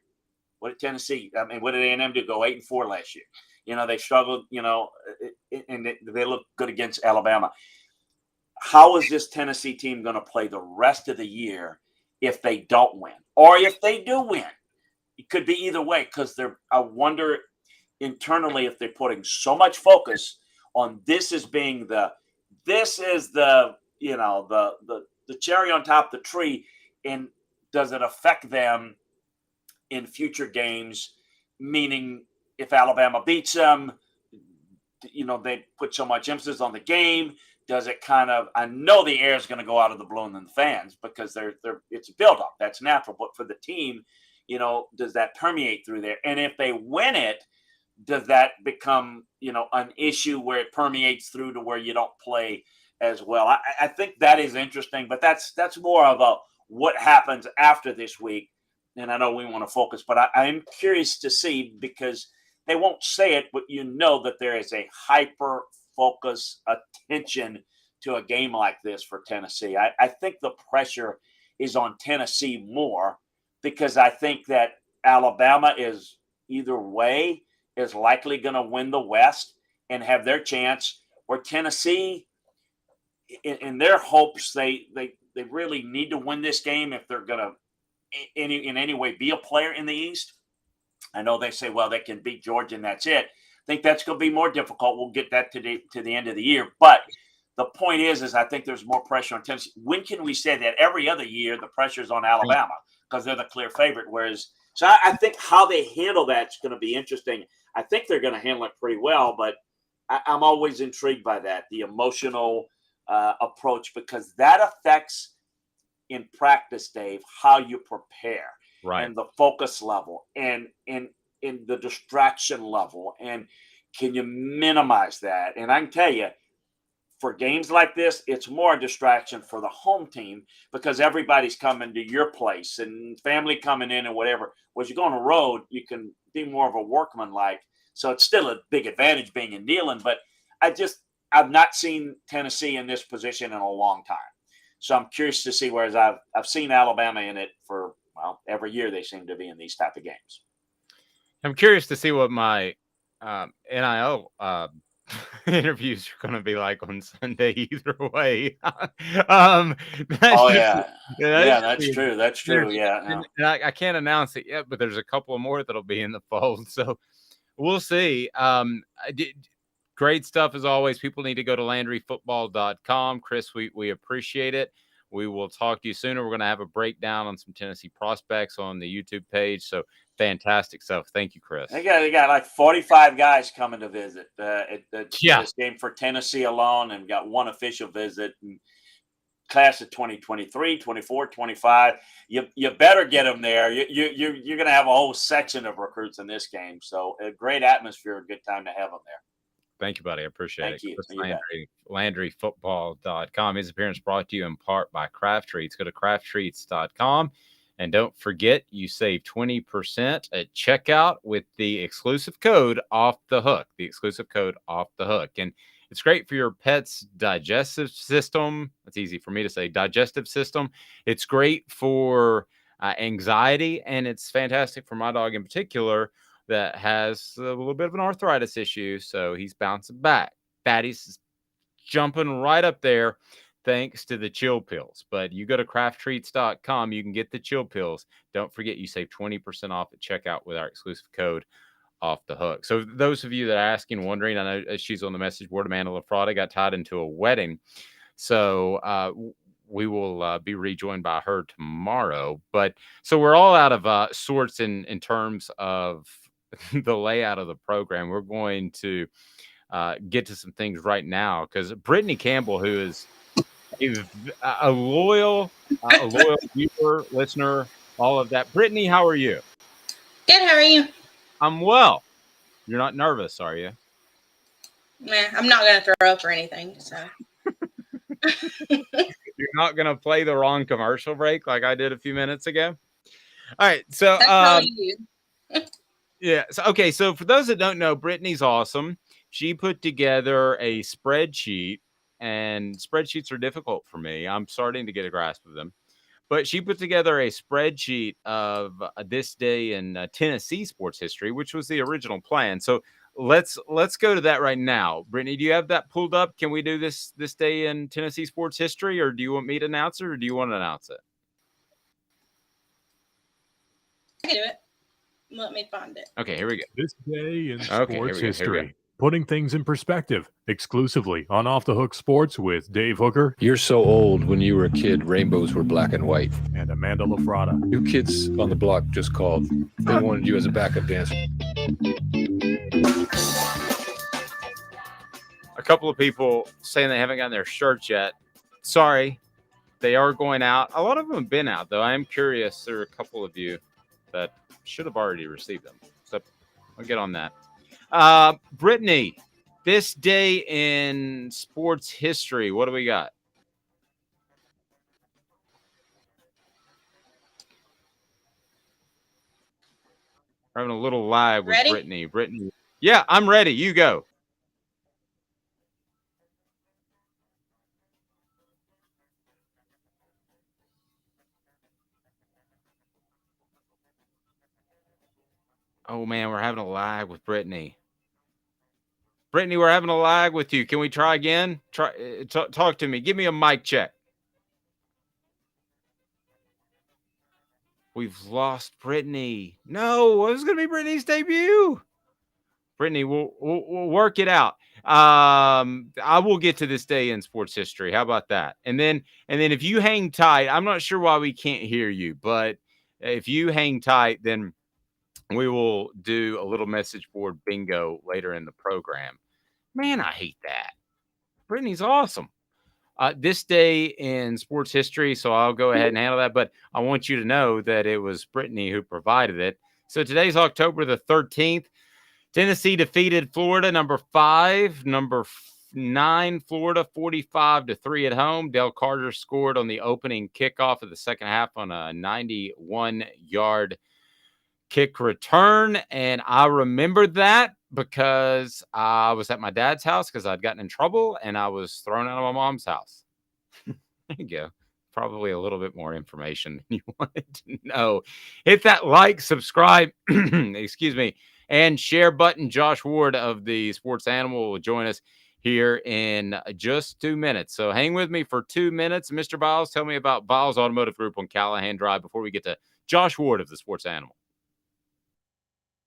what did Tennessee, what did A&M do? Go 8-4 last year. They struggled, and they look good against Alabama. How is this Tennessee team going to play the rest of the year if they don't win? Or if they do win? It could be either way, because I wonder internally if they're putting so much focus on this as being the cherry on top of the tree, and does it affect them in future games? Meaning, if Alabama beats them, they put so much emphasis on the game. Does it I know the air is going to go out of the balloon in the fans, because it's a buildup. That's natural. But for the team, does that permeate through there? And if they win it, does that become, an issue where it permeates through to where you don't play as well? I think that is interesting, but that's more of a what happens after this week. And I know we want to focus, but I'm curious to see, because they won't say it, but that there is a hyper focus attention to a game like this for Tennessee. I think the pressure is on Tennessee more, because I think that Alabama is either way is likely going to win the West and have their chance, where Tennessee, in their hopes, they really need to win this game if they're going to in any way be a player in the East. I know they say, well, they can beat Georgia and that's it. I think that's going to be more difficult. We'll get that to the end of the year. But the point is I think there's more pressure on Tennessee. When can we say that? Every other year, the pressure is on Alabama because they're the clear favorite. So I think how they handle that's going to be interesting. I think they're going to handle it pretty well, but I'm always intrigued by that, the emotional approach, because that affects in practice, Dave, how you prepare. Right. And the focus level and in the distraction level. And can you minimize that? And I can tell you, for games like this, it's more a distraction for the home team, because everybody's coming to your place and family coming in and whatever. Whereas you go on the road, you can be more of a workman-like. So it's still a big advantage being in Neyland. But I've not seen Tennessee in this position in a long time. So I'm curious to see, whereas I've seen Alabama in it for, every year they seem to be in these type of games. I'm curious to see what my NIL interviews are going to be like on Sunday either way. That's true. That's true. Yeah. And I can't announce it yet, but there's a couple of more that'll be in the fold. So we'll see. Great stuff as always. People need to go to LandryFootball.com. Chris, we appreciate it. We will talk to you sooner. We're going to have a breakdown on some Tennessee prospects on the YouTube page. So fantastic stuff. Thank you, Chris. They got like 45 guys coming to visit this game for Tennessee alone, and got one official visit. And class of 2023, 24, 25. You better get them there. You're going to have a whole section of recruits in this game. So a great atmosphere, a good time to have them there. Thank you, buddy. I appreciate Thank it. you. Chris You bet. Landry, LandryFootball.com. His appearance brought to you in part by Craft Treats. Go to crafttreats.com. And don't forget, you save 20% at checkout with the exclusive code Off the Hook. The exclusive code Off the Hook. And it's great for your pet's digestive system. It's easy for me to say, digestive system. It's great for anxiety, and it's fantastic for my dog in particular that has a little bit of an arthritis issue. So he's bouncing back. Fatty's jumping right up there thanks to the chill pills. But you go to crafttreats.com, you can get the chill pills. Don't forget, you save 20% off at checkout with our exclusive code Off the Hook. So those of you that are asking, wondering, I know she's on the message board, Amanda LaFrada got tied into a wedding. So we will be rejoined by her tomorrow. But so we're all out of sorts in terms of the layout of the program. We're going to get to some things right now because Brittany Campbell, who is a loyal viewer, listener, all of that. Brittany, how are you? Good. How are you? I'm well. You're not nervous, are you? Nah, I'm not going to throw up or anything. So you're not going to play the wrong commercial break like I did a few minutes ago. All right. So, that's all you do. Yeah. So, okay. So for those that don't know, Brittany's awesome. She put together a spreadsheet, and spreadsheets are difficult for me. I'm starting to get a grasp of them. But she put together a spreadsheet of this day in Tennessee sports history, which was the original plan. So let's go to that right now. Brittany, do you have that pulled up? Can we do this day in Tennessee sports history, or do you want me to announce it, or do you want to announce it? I can do it. Let me find it. Okay, here we go. This day in Okay, sports here we go. history. Putting things in perspective, exclusively on Off the Hook Sports with Dave Hooker. You're so old. When you were a kid, rainbows were black and white. And Amanda LaFrada. New kids on the block just called. They wanted you as a backup dancer. A couple of people saying they haven't gotten their shirts yet. Sorry, they are going out. A lot of them have been out, though. I am curious. There are a couple of you that should have already received them. So I'll get on that. Brittany, this day in sports history, what do we got? We're having a little lag with Ready? Brittany. Yeah, I'm ready. You go. Oh, man, we're having a lag with Brittany. Brittany, we're having a lag with you. Can we try again? Talk to me. Give me a mic check. We've lost Brittany. No, it was going to be Brittany's debut. Brittany, we'll work it out. I will get to this day in sports history. How about that? And then if you hang tight, I'm not sure why we can't hear you, but if you hang tight, then we will do a little message board bingo later in the program. Man, I hate that. Brittany's awesome. This day in sports history, so I'll go ahead and handle that. But I want you to know that it was Brittany who provided it. So today's October the 13th. Tennessee defeated Florida, number 5. Number 9, Florida, 45-3 at home. Dale Carter scored on the opening kickoff of the second half on a 91-yard kick return, and I remembered that because I was at my dad's house because I'd gotten in trouble and I was thrown out of my mom's house. There you go. Probably a little bit more information than you wanted to know. Hit that like, subscribe, excuse me, and share button. Josh Ward of the Sports Animal will join us here in just 2 minutes. So hang with me for 2 minutes. Mr. Biles, tell me about Biles Automotive Group on Callahan Drive before we get to Josh Ward of the Sports Animal.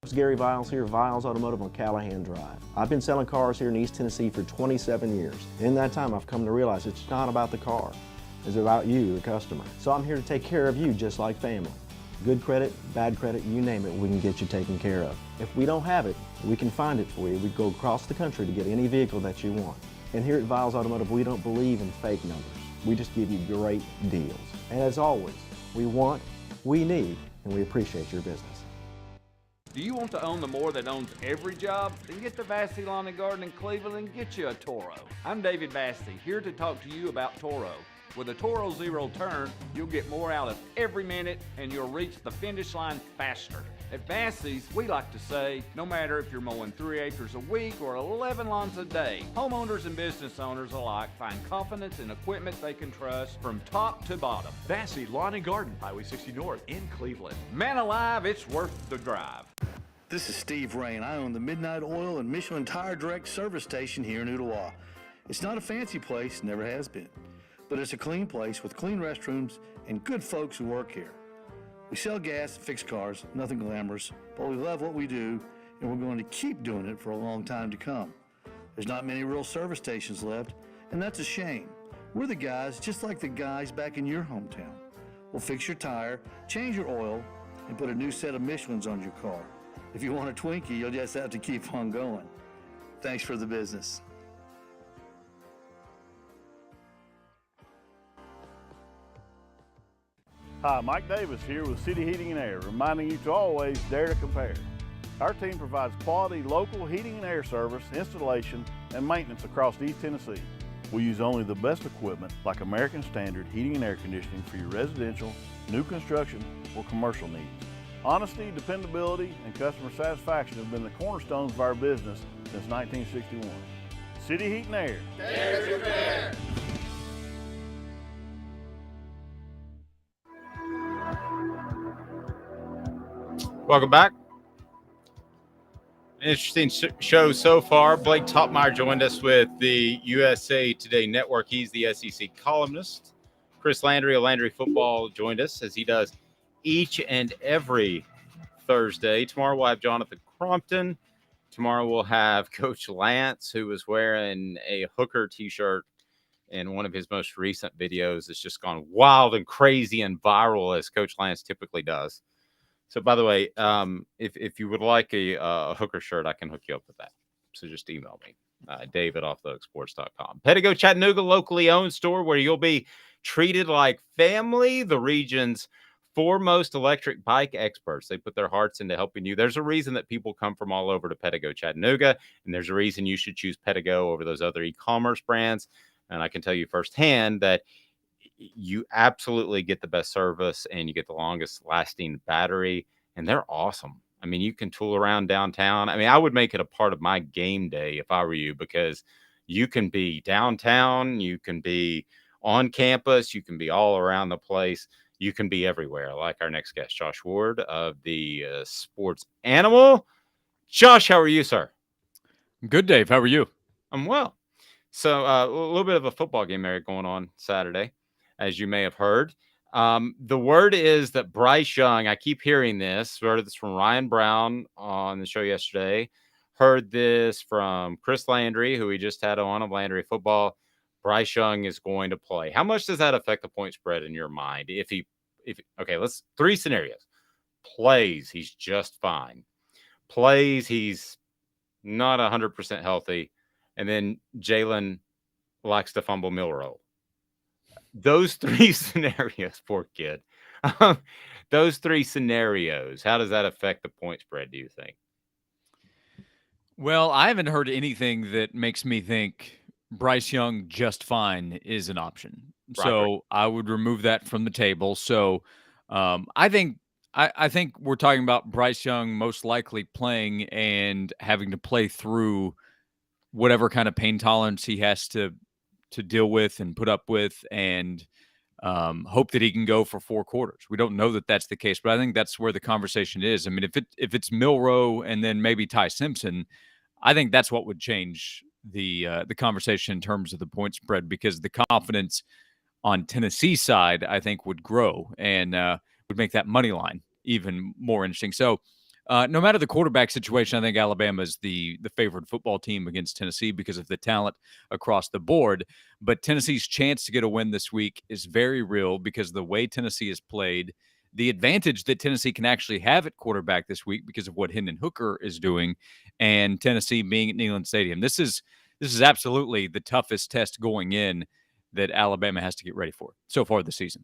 It's Gary Viles here, Viles Automotive on Callahan Drive. I've been selling cars here in East Tennessee for 27 years. In that time, I've come to realize it's not about the car. It's about you, the customer. So I'm here to take care of you just like family. Good credit, bad credit, you name it, we can get you taken care of. If we don't have it, we can find it for you. We go across the country to get any vehicle that you want. And here at Viles Automotive, we don't believe in fake numbers. We just give you great deals. And as always, we want, we need, and we appreciate your business. Do you want to own the more that owns every job? Then get to Vassy Lawn and Garden in Cleveland and get you a Toro. I'm David Vassy, here to talk to you about Toro. With a Toro Zero Turn, you'll get more out of every minute and you'll reach the finish line faster. At Vassy's, we like to say, no matter if you're mowing 3 acres a week or 11 lawns a day, homeowners and business owners alike find confidence in equipment they can trust from top to bottom. Vassy Lawn and Garden, Highway 60 North in Cleveland. Man alive, it's worth the drive. This is Steve Rain. I own the Midnight Oil and Michelin Tire Direct service station here in Ottawa. It's not a fancy place, never has been, but it's a clean place with clean restrooms and good folks who work here. We sell gas and fix cars, nothing glamorous, but we love what we do and we're going to keep doing it for a long time to come. There's not many real service stations left, and that's a shame. We're the guys just like the guys back in your hometown. We'll fix your tire, change your oil, and put a new set of Michelins on your car. If you want a Twinkie, you'll just have to keep on going. Thanks for the business. Hi, Mike Davis here with City Heating and Air, reminding you to always dare to compare. Our team provides quality local heating and air service, installation, and maintenance across East Tennessee. We use only the best equipment like American Standard heating and air conditioning for your residential, new construction, or commercial needs. Honesty, dependability, and customer satisfaction have been the cornerstones of our business since 1961. City Heat and Air. Dare to compare. Welcome back. Interesting show so far. Blake Toppmeyer joined us with the USA Today Network. He's the SEC columnist. Chris Landry of Landry Football joined us as he does each and every Thursday. Tomorrow we'll have Jonathan Crompton. Tomorrow we'll have Coach Lance, who was wearing a Hooker t-shirt in one of his most recent videos. It's just gone wild and crazy and viral as Coach Lance typically does. So, by the way, if you would like a Hooker shirt, I can hook you up with that. So just email me, David@offthehooksports.com. Pedigo Chattanooga, locally owned store where you'll be treated like family. The region's foremost electric bike experts. They put their hearts into helping you. There's a reason that people come from all over to Pedigo Chattanooga, and there's a reason you should choose Pedigo over those other e-commerce brands. And I can tell you firsthand that you absolutely get the best service and you get the longest lasting battery, and they're awesome. I mean, you can tool around downtown. I mean, I would make it a part of my game day if I were you, because you can be downtown, you can be on campus, you can be all around the place. You can be everywhere, like our next guest, Josh Ward of the Sports Animal. Josh, how are you, sir? Good, Dave. How are you? I'm well. So a little bit of a football game there going on Saturday, as you may have heard. The word is that Bryce Young, I keep hearing this, heard this from Ryan Brown on the show yesterday, heard this from Chris Landry, who we just had on of Landry Football. Bryce Young is going to play. How much does that affect the point spread in your mind? Okay, let's 3 scenarios. Plays, he's just fine. Plays, he's not 100% healthy. And then Jalen likes to fumble Milrow. Those 3 scenarios, poor kid. Those 3 scenarios, how does that affect the point spread, do you think? Well, I haven't heard anything that makes me think Bryce Young just fine is an option. Right. So I would remove that from the table. So I think we're talking about Bryce Young most likely playing and having to play through whatever kind of pain tolerance he has to deal with and put up with, and hope that he can go for 4 quarters. We don't know that that's the case, but I think that's where the conversation is. I mean, if it's Milrow and then maybe Ty Simpson, I think that's what would change the conversation in terms of the point spread, because the confidence on Tennessee's side, I think, would grow and would make that money line even more interesting. So no matter the quarterback situation, I think Alabama is the favored football team against Tennessee because of the talent across the board. But Tennessee's chance to get a win this week is very real because the way Tennessee has played, the advantage that Tennessee can actually have at quarterback this week because of what Hendon Hooker is doing, and Tennessee being at Neyland Stadium. This is absolutely the toughest test going in that Alabama has to get ready for so far this season.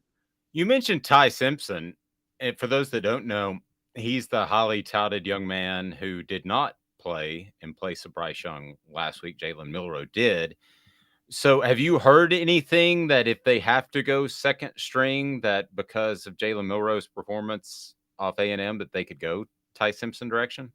You mentioned Ty Simpson, and for those that don't know, he's the highly touted young man who did not play in place of Bryce Young last week. Jalen Milroe did. So have you heard anything that if they have to go second string, that because of Jalen Milroe's performance off A&M, that they could go Ty Simpson direction?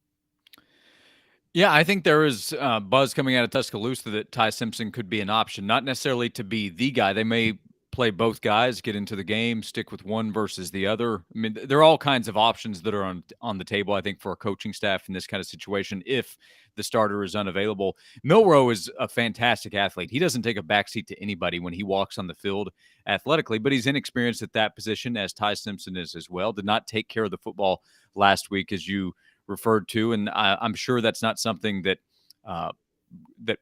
Yeah, I think there is buzz coming out of Tuscaloosa that Ty Simpson could be an option, not necessarily to be the guy. They may play both guys, get into the game, stick with one versus the other. I mean, there are all kinds of options that are on the table, I think, for a coaching staff in this kind of situation if the starter is unavailable. Milroe is a fantastic athlete. He doesn't take a backseat to anybody when he walks on the field athletically, but he's inexperienced at that position, as Ty Simpson is as well. Did not take care of the football last week, as you referred to, and I'm sure that's not something that that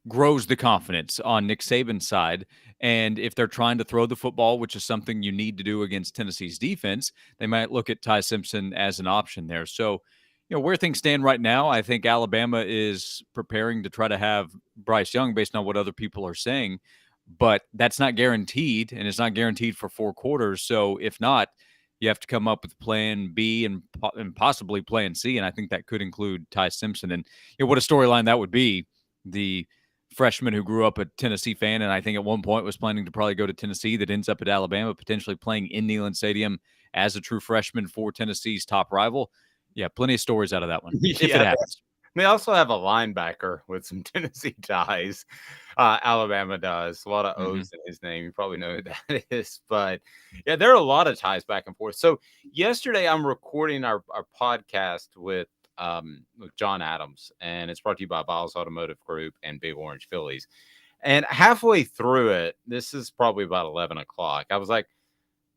grows the confidence on Nick Saban's side. And if they're trying to throw the football, which is something you need to do against Tennessee's defense, they might look at Ty Simpson as an option there. So, where things stand right now, I think Alabama is preparing to try to have Bryce Young based on what other people are saying, but that's not guaranteed, and it's not guaranteed for 4 quarters. So if not, you have to come up with plan B and possibly plan C, and I think that could include Ty Simpson. And what a storyline that would be. The freshman who grew up a Tennessee fan and I think at one point was planning to probably go to Tennessee, that ends up at Alabama, potentially playing in Neyland Stadium as a true freshman for Tennessee's top rival. Yeah, plenty of stories out of that one, if it happens. They also have a linebacker with some Tennessee ties. Alabama does. A lot of O's in his name. You probably know who that is. But, yeah, there are a lot of ties back and forth. So yesterday I'm recording our podcast with John Adams, and it's brought to you by Vols Automotive Group and Big Orange Phillies. And halfway through it, this is probably about 11 o'clock, I was like,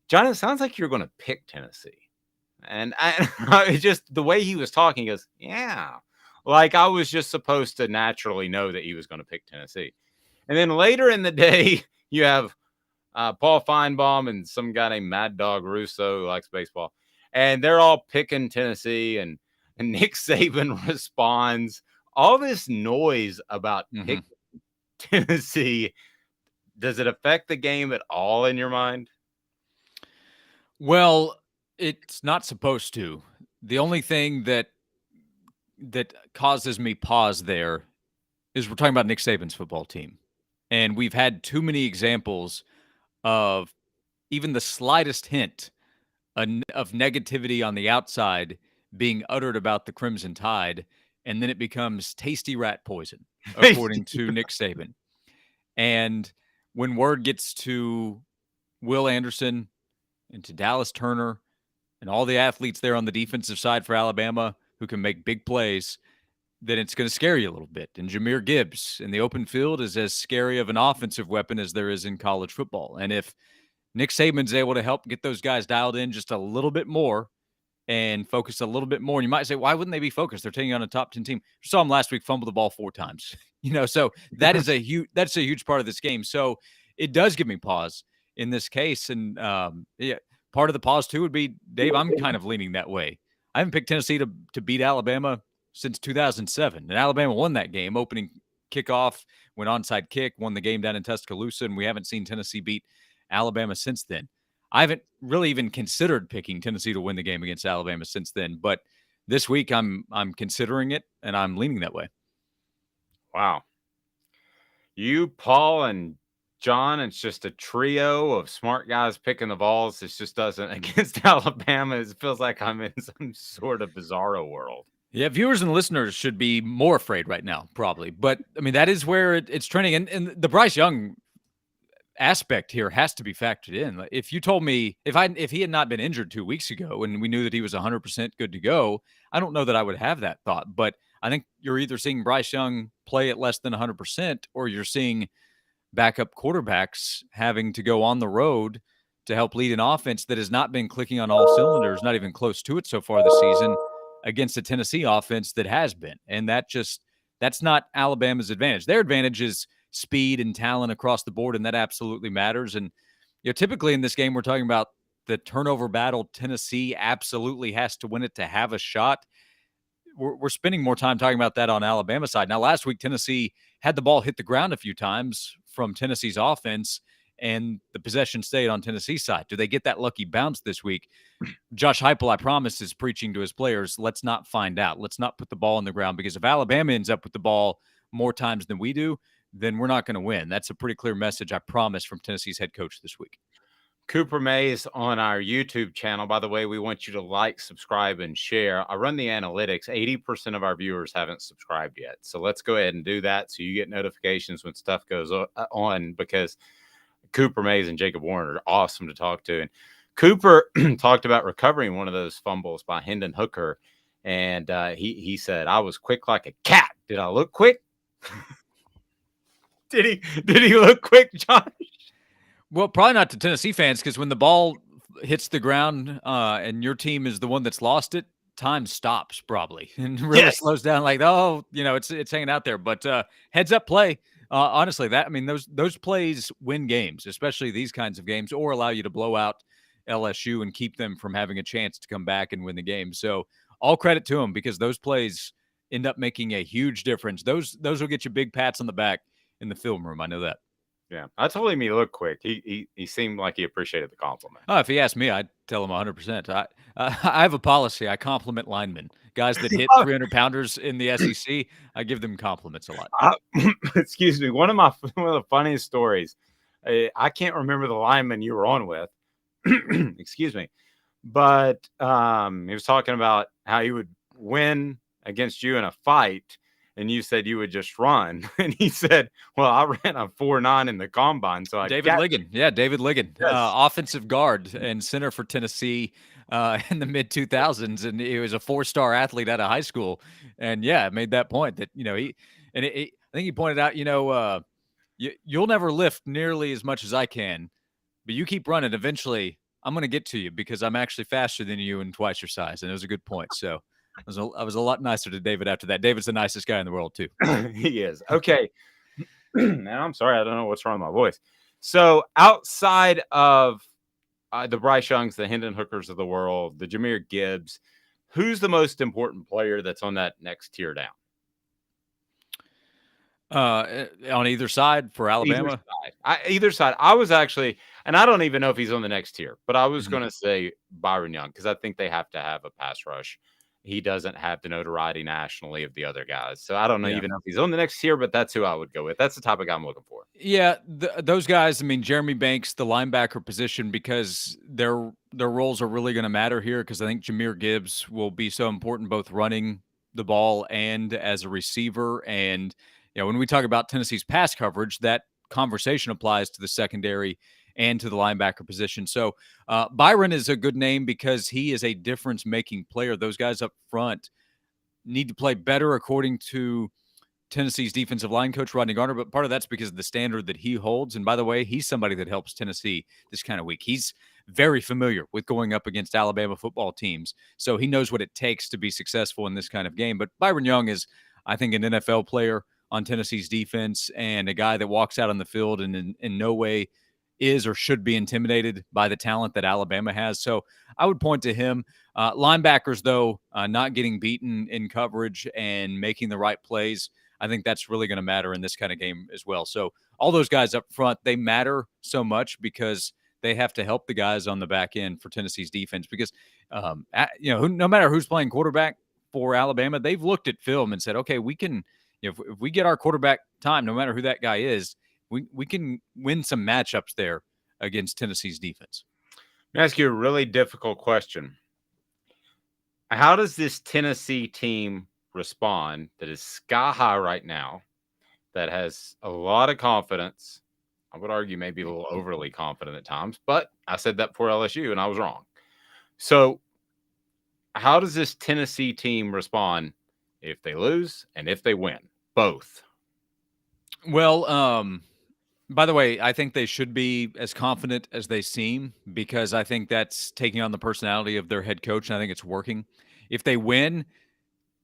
John, it sounds like you're going to pick Tennessee. And I just the way he was talking, he goes, yeah. Like I was just supposed to naturally know that he was going to pick Tennessee. And then later in the day, you have Paul Feinbaum and some guy named Mad Dog Russo who likes baseball. And they're all picking Tennessee. And Nick Saban responds, all this noise about picking Tennessee, does it affect the game at all in your mind? Well, it's not supposed to. The only thing that causes me pause there is we're talking about Nick Saban's football team. And we've had too many examples of even the slightest hint of negativity on the outside being uttered about the Crimson Tide, and then it becomes tasty rat poison, according to Nick Saban. And when word gets to Will Anderson and to Dallas Turner and all the athletes there on the defensive side for Alabama who can make big plays, then it's going to scare you a little bit. And Jahmyr Gibbs in the open field is as scary of an offensive weapon as there is in college football. And if Nick Saban's able to help get those guys dialed in just a little bit more and focus a little bit more, and you might say, why wouldn't they be focused? They're taking on a top 10 team. You saw him last week fumble the ball 4 times. So that's a huge part of this game. So it does give me pause in this case. And part of the pause too would be, Dave, I'm kind of leaning that way. I haven't picked Tennessee to beat Alabama since 2007. And Alabama won that game, opening kickoff, went onside kick, won the game down in Tuscaloosa, and we haven't seen Tennessee beat Alabama since then. I haven't really even considered picking Tennessee to win the game against Alabama since then. But this week I'm considering it, and I'm leaning that way. Wow. You, Paul, and John, it's just a trio of smart guys picking the Vols. It just doesn't against Alabama. It feels like I'm in some sort of bizarro world. Yeah, viewers and listeners should be more afraid right now, probably. But, I mean, that is where it's trending. And the Bryce Young aspect here has to be factored in. If you told me, if he had not been injured 2 weeks ago and we knew that he was 100% good to go, I don't know that I would have that thought. But I think you're either seeing Bryce Young play at less than 100% or you're seeing backup quarterbacks having to go on the road to help lead an offense that has not been clicking on all cylinders, not even close to it so far this season, against a Tennessee offense that has been. And that's not Alabama's advantage. Their advantage is speed and talent across the board, and that absolutely matters. And typically in this game, we're talking about the turnover battle. Tennessee absolutely has to win it to have a shot. We're spending more time talking about that on Alabama side. Now, last week, Tennessee had the ball hit the ground a few times from Tennessee's offense, and the possession stayed on Tennessee's side. Do they get that lucky bounce this week? Josh Heupel, I promise, is preaching to his players, let's not find out. Let's not put the ball in the ground, because if Alabama ends up with the ball more times than we do, then we're not going to win. That's a pretty clear message, I promise, from Tennessee's head coach this week. Cooper Mays on our YouTube channel. By the way, we want you to like, subscribe, and share. I run the analytics. 80% of our viewers haven't subscribed yet. So let's go ahead and do that so you get notifications when stuff goes on, because Cooper Mays and Jacob Warren are awesome to talk to. And Cooper talked about recovering one of those fumbles by Hendon Hooker. And he said, I was quick like a cat. Did I look quick? Did he look quick, Josh? Well, probably not to Tennessee fans, because when the ball hits the ground and your team is the one that's lost it, time stops probably and really slows down. Like, it's hanging out there. But heads up play, honestly, those plays win games, especially these kinds of games, or allow you to blow out LSU and keep them from having a chance to come back and win the game. So all credit to them, because those plays end up making a huge difference. Those will get you big pats on the back in the film room. I know that. Yeah, I told him he looked quick. He seemed like he appreciated the compliment. Oh, if he asked me, I'd tell him 100%. I have a policy. I compliment linemen. Guys that hit 300-pounders in the SEC, I give them compliments a lot. Excuse me. One of the funniest stories, I can't remember the lineman you were on with. Excuse me. But he was talking about how he would win against you in a fight, and you said you would just run. And he said, well, I ran a 4.9 in the combine. So David Ligon. Yeah, David Ligon. Yes. Offensive guard and center for Tennessee in the mid-2000s. And he was a 4-star athlete out of high school. And, yeah, made that point that, I think he pointed out, you'll never lift nearly as much as I can, but you keep running. Eventually, I'm going to get to you because I'm actually faster than you and twice your size. And it was a good point. So I was a lot nicer to David after that. David's the nicest guy in the world, too. He is. Okay. Now, I'm sorry. I don't know what's wrong with my voice. So outside of the Bryce Youngs, the Hendon Hookers of the world, the Jahmyr Gibbs, who's the most important player that's on that next tier down? On either side for Alabama? Either side. I was actually, and I don't even know if he's on the next tier, but I was going to say Byron Young, because I think they have to have a pass rush. He doesn't have the notoriety nationally of the other guys. So I don't know even know if he's on the next tier, but that's who I would go with. That's the type of guy I'm looking for. Yeah, those guys, Jeremy Banks, the linebacker position, because their roles are really going to matter here, because I think Jahmyr Gibbs will be so important both running the ball and as a receiver. And, when we talk about Tennessee's pass coverage, that conversation applies to the secondary and to the linebacker position. So Byron is a good name because he is a difference-making player. Those guys up front need to play better according to Tennessee's defensive line coach, Rodney Garner, but part of that's because of the standard that he holds. And by the way, he's somebody that helps Tennessee this kind of week. He's very familiar with going up against Alabama football teams, so he knows what it takes to be successful in this kind of game. But Byron Young is, I think, an NFL player on Tennessee's defense and a guy that walks out on the field and in no way is or should be intimidated by the talent that Alabama has. So I would point to him. Linebackers, though, not getting beaten in coverage and making the right plays, I think that's really going to matter in this kind of game as well. So all those guys up front, they matter so much because they have to help the guys on the back end for Tennessee's defense. Because, no matter who's playing quarterback for Alabama, they've looked at film and said, okay, we can, if we get our quarterback time, no matter who that guy is, we can win some matchups there against Tennessee's defense. Let me ask you a really difficult question. How does this Tennessee team respond that is sky high right now, that has a lot of confidence? I would argue maybe a little overly confident at times, but I said that before LSU and I was wrong. So how does this Tennessee team respond if they lose and if they win? Both. Well, by the way, I think they should be as confident as they seem because I think that's taking on the personality of their head coach, and I think it's working. If they win,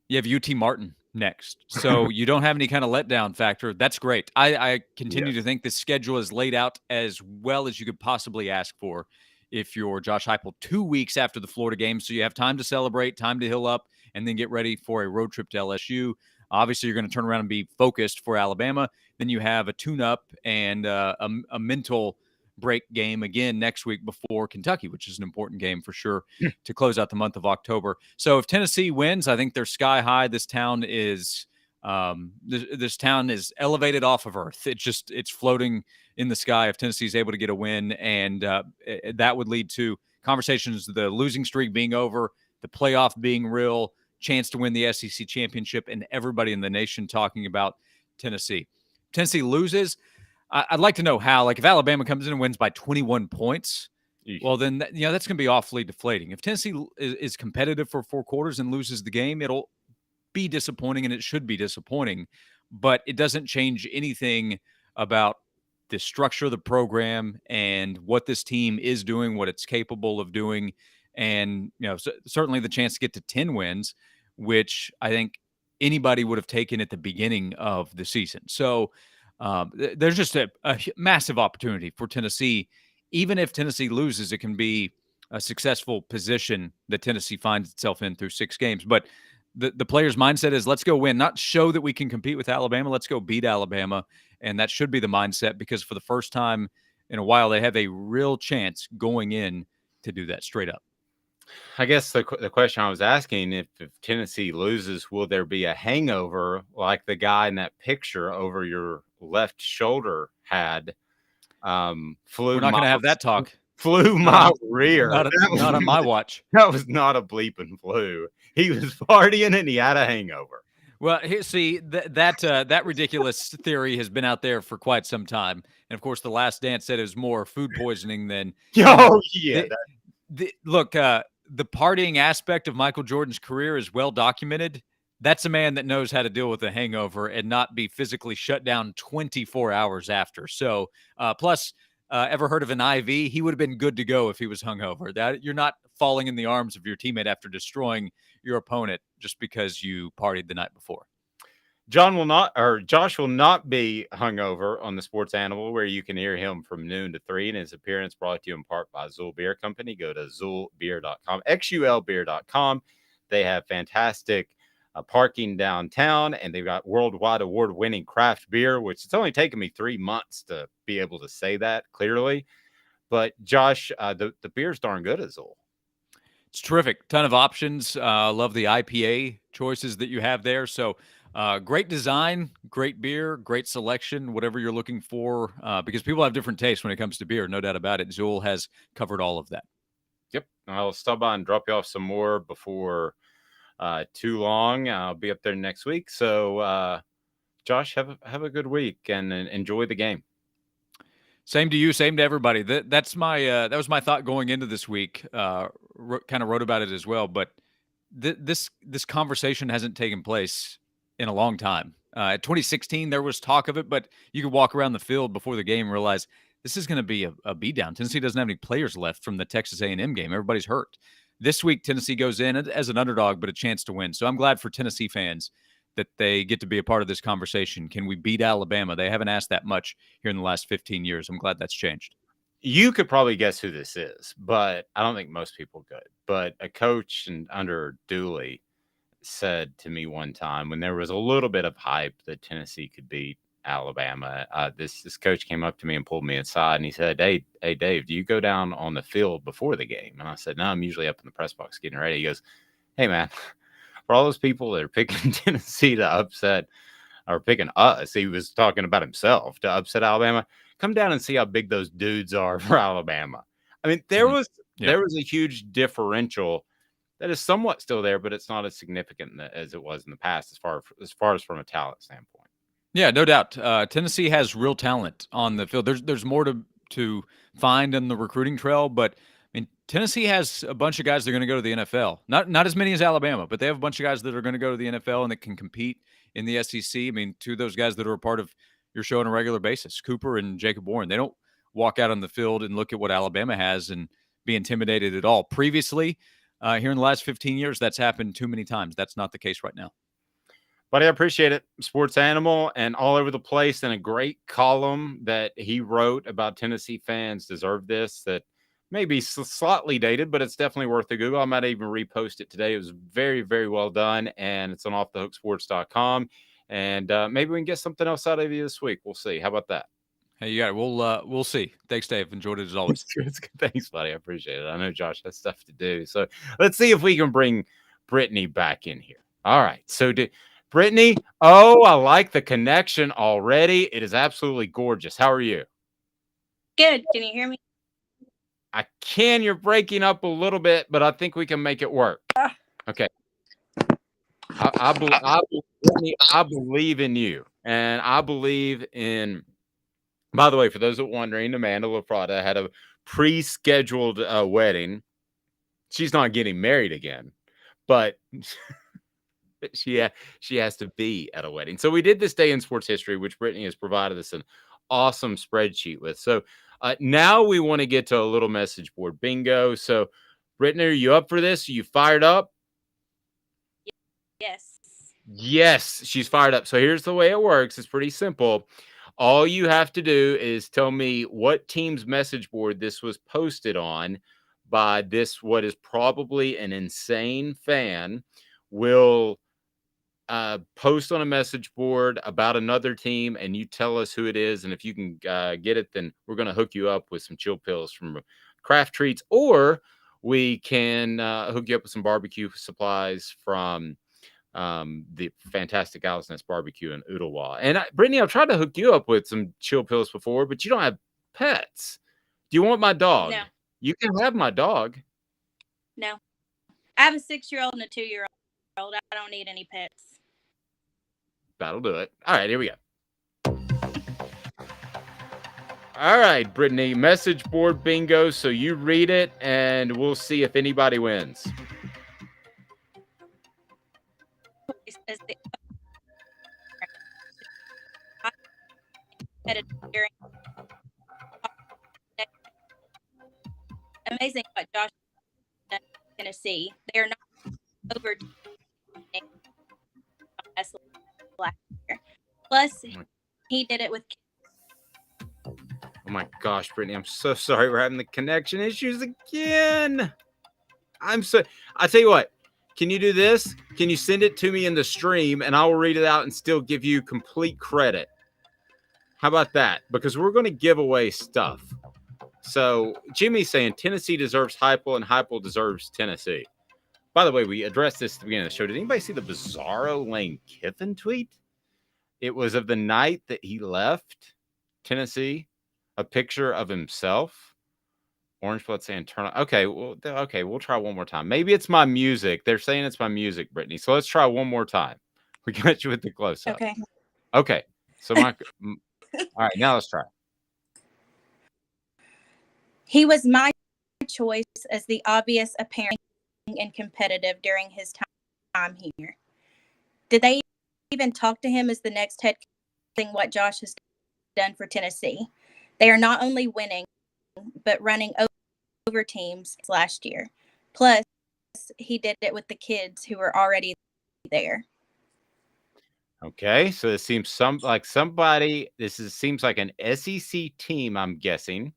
you have UT Martin next. So you don't have any kind of letdown factor. That's great. I continue to think the schedule is laid out as well as you could possibly ask for if you're Josh Heupel 2 weeks after the Florida game. So you have time to celebrate, time to heal up, and then get ready for a road trip to LSU. Obviously, you're going to turn around and be focused for Alabama. Then you have a tune-up and a mental break game again next week before Kentucky, which is an important game for sure to close out the month of October. So if Tennessee wins, I think they're sky high. This town is this town is elevated off of earth. It's floating in the sky if Tennessee is able to get a win, and that would lead to conversations, the losing streak being over, the playoff being real, chance to win the SEC championship, and everybody in the nation talking about Tennessee. Tennessee loses. I'd like to know how. Like if Alabama comes in and wins by 21 points, well then that's going to be awfully deflating. If Tennessee is competitive for 4 quarters and loses the game, it'll be disappointing, and it should be disappointing. But it doesn't change anything about the structure of the program and what this team is doing, what it's capable of doing, and certainly the chance to get to 10 wins, which I think anybody would have taken at the beginning of the season. So there's just a massive opportunity for Tennessee. Even if Tennessee loses, it can be a successful position that Tennessee finds itself in through 6 games. But the player's mindset is, let's go win, not show that we can compete with Alabama. Let's go beat Alabama. And that should be the mindset, because for the first time in a while, they have a real chance going in to do that straight up. I guess the question I was asking, if Tennessee loses, will there be a hangover like the guy in that picture over your left shoulder had? We're not going to have that talk. Flew my rear. Not on my watch. That was not a bleeping flu. He was partying and he had a hangover. Well, here, see, that ridiculous theory has been out there for quite some time. And, of course, The Last Dance said it was more food poisoning than – yeah. Look, the partying aspect of Michael Jordan's career is well documented. That's a man that knows how to deal with a hangover and not be physically shut down 24 hours after. So, plus, ever heard of an IV? He would have been good to go if he was hungover. That you're not falling in the arms of your teammate after destroying your opponent just because you partied the night before. Josh will not be hungover on the Sports Animal, where you can hear him from noon to 3. And his appearance brought to you in part by Zool Beer Company. Go to ZoolBeer.com, XULBeer.com. They have fantastic parking downtown, and they've got worldwide award-winning craft beer, which it's only taken me 3 months to be able to say that clearly. But Josh, the beer's darn good at Zool. It's terrific. Ton of options. Love the IPA choices that you have there. So great design, great beer, great selection, whatever you're looking for, because people have different tastes when it comes to beer. No doubt about it. Zool has covered all of that. Yep. I'll stop by and drop you off some more before too long. I'll be up there next week. So, Josh, have a good week and enjoy the game. Same to you. Same to everybody. That was my thought going into this week. Kind of wrote about it as well. But this conversation hasn't taken place in a long time. 2016, there was talk of it, but you could walk around the field before the game and realize this is going to be a beatdown. Tennessee doesn't have any players left from the Texas A&M game. Everybody's hurt. This week, Tennessee goes in as an underdog, but a chance to win. So I'm glad for Tennessee fans that they get to be a part of this conversation. Can we beat Alabama? They haven't asked that much here in the last 15 years. I'm glad that's changed. You could probably guess who this is, but I don't think most people could. But a coach under Dooley said to me one time, when there was a little bit of hype that Tennessee could beat Alabama, this coach came up to me and pulled me aside, and he said, hey, Dave, do you go down on the field before the game? And I said, no, I'm usually up in the press box getting ready. He goes, hey, man, for all those people that are picking Tennessee to upset, or picking us, he was talking about himself, to upset Alabama, come down and see how big those dudes are for Alabama. I mean, there was a huge differential that is somewhat still there, but it's not as significant as it was in the past as far as from a talent standpoint. Yeah, no doubt. Tennessee has real talent on the field. There's more to find in the recruiting trail, but I mean, Tennessee has a bunch of guys that are going to go to the NFL. Not as many as Alabama, but they have a bunch of guys that are going to go to the NFL and that can compete in the SEC. I mean, two of those guys that are a part of your show on a regular basis, Cooper and Jacob Warren. They don't walk out on the field and look at what Alabama has and be intimidated at all. Previously, here in the last 15 years, that's happened too many times. That's not the case right now. But I appreciate it. Sports Animal and all over the place, and a great column that he wrote about Tennessee fans deserve this, that maybe slightly dated, but it's definitely worth a Google. I might even repost it today. It was very, very well done, and it's on offthehooksports.com. And maybe we can get something else out of you this week. We'll see. How about that? Hey, you got it. We'll see. Thanks, Dave. Enjoyed it as always. Thanks, buddy. I appreciate it. I know Josh has stuff to do. So let's see if we can bring Brittany back in here. All right. So Brittany, I like the connection already. It is absolutely gorgeous. How are you? Good. Can you hear me? I can. You're breaking up a little bit, but I think we can make it work. Okay. I believe in you, and I believe in. By the way, for those that are wondering, Amanda LaFrada had a pre-scheduled wedding. She's not getting married again, but she has to be at a wedding. So we did this day in sports history, which Brittany has provided us an awesome spreadsheet with. So now we want to get to a little message board bingo. So Brittany, are you up for this? Are you fired up? Yes. Yes, she's fired up. So here's the way it works. It's pretty simple. All you have to do is tell me what team's message board this was posted on by this, what is probably an insane fan, will post on a message board about another team, and you tell us who it is. And if you can get it, then we're going to hook you up with some chill pills from Craft Treats, or we can hook you up with some barbecue supplies from the fantastic Alice Nest Barbecue in Ottawa. And Brittany, I've tried to hook you up with some chill pills before, but you don't have pets. Do you want my dog? No. You can have my dog. No. I have a 6-year-old and a 2-year-old. I don't need any pets. That'll do it. All right, here we go. All right, Brittany, message board bingo. So you read it, and we'll see if anybody wins. Amazing what Josh done in Tennessee. They are not over last year. Plus, he did it with. Oh my gosh, Brittany, I'm so sorry we're having the connection issues again. I tell you what, can you do this? Can you send it to me in the stream, and I will read it out and still give you complete credit? How about that? Because we're going to give away stuff. So Jimmy's saying Tennessee deserves Heupel and Heupel deserves Tennessee. By the way, we addressed this at the beginning of the show. Did anybody see the bizarro Lane Kiffin tweet? It was of the night that he left Tennessee, a picture of himself. Orange blood saying turn on. Okay, we'll try one more time. Maybe it's my music. They're saying it's my music, Brittany. So let's try one more time. We got you with the close up. Okay. So all right, now let's try. He was my choice as the obvious apparent and competitive during his time here. Did they even talk to him as the next head coach, what Josh has done for Tennessee? They are not only winning, but running over teams last year. Plus, he did it with the kids who were already there. Okay, so it seems seems like an SEC team, I'm guessing,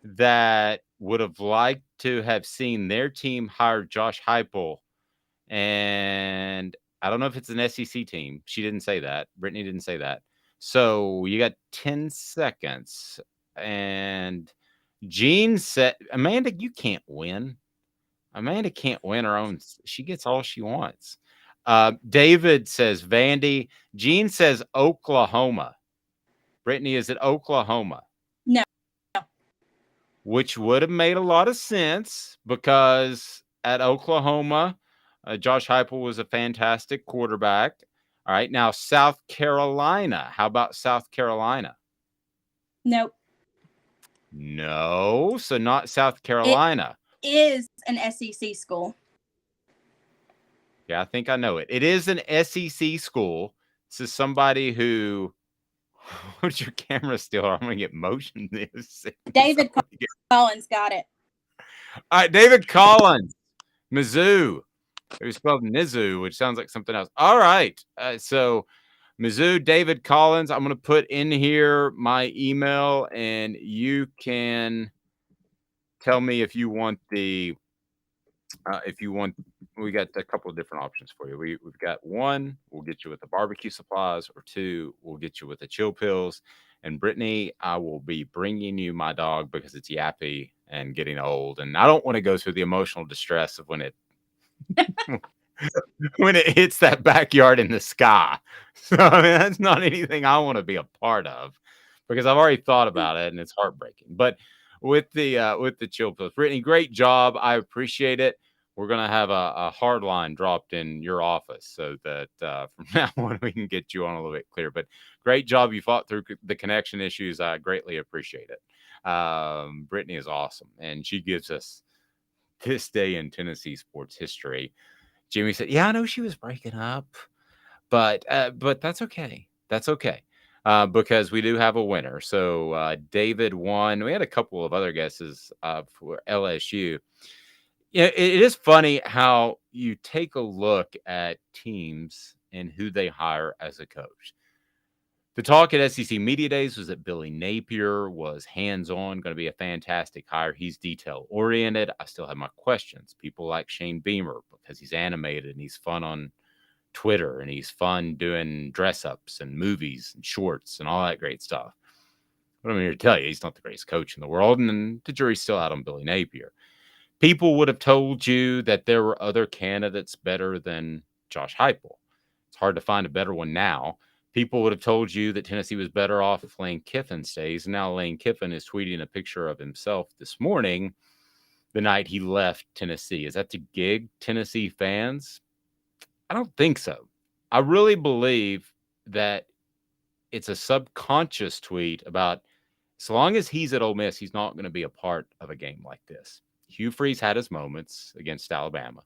that would have liked to have seen their team hire Josh Heupel. And I don't know if it's an SEC team. She didn't say that. Brittany didn't say that. So you got 10 seconds. And Jean said, Amanda, you can't win. Amanda can't win her own. She gets all she wants. David says Vandy. Jean says Oklahoma. Brittany, is it Oklahoma? No. Which would have made a lot of sense because at Oklahoma, Josh Heupel was a fantastic quarterback. All right, now South Carolina. How about South Carolina? Nope. No, so not South Carolina. It is an SEC school. Yeah, I think I know it. It is an SEC school. This is somebody who. What's your camera still? I'm gonna get motion this. David Collins got it. All right, David Collins, Mizzou. It was spelled Nizu, which sounds like something else. All right, so Mizzou, David Collins. I'm gonna put in here my email, and you can tell me if you want we got a couple of different options for you. We've got one, we'll get you with the barbecue supplies, or two, we'll get you with the chill pills. And Brittany, I will be bringing you my dog because it's yappy and getting old, and I don't want to go through the emotional distress of when it when it hits that backyard in the sky. So I mean, that's not anything I want to be a part of because I've already thought about it and it's heartbreaking. But with the chill pills, Brittany, great job. I appreciate it. We're gonna have a hard line dropped in your office so that from now on we can get you on a little bit clear. But great job. You fought through the connection issues. I greatly appreciate it. Brittany is awesome, and she gives us this day in Tennessee sports history. Jimmy said, "Yeah, I know she was breaking up, but that's okay. That's okay." Because we do have a winner. So David won. We had a couple of other guesses for LSU. Yeah, it is funny how you take a look at teams and who they hire as a coach. The talk at SEC Media Days was that Billy Napier was hands-on, going to be a fantastic hire. He's detail-oriented. I still have my questions. People like Shane Beamer because he's animated and he's fun on Twitter and he's fun doing dress-ups and movies and shorts and all that great stuff. But I'm here to tell you, he's not the greatest coach in the world, and then the jury's still out on Billy Napier. People would have told you that there were other candidates better than Josh Heupel. It's hard to find a better one now. People would have told you that Tennessee was better off if Lane Kiffin stays. And now Lane Kiffin is tweeting a picture of himself this morning, the night he left Tennessee. Is that to gig Tennessee fans? I don't think so. I really believe that it's a subconscious tweet about as long as he's at Ole Miss, he's not going to be a part of a game like this. Hugh Freeze had his moments against Alabama.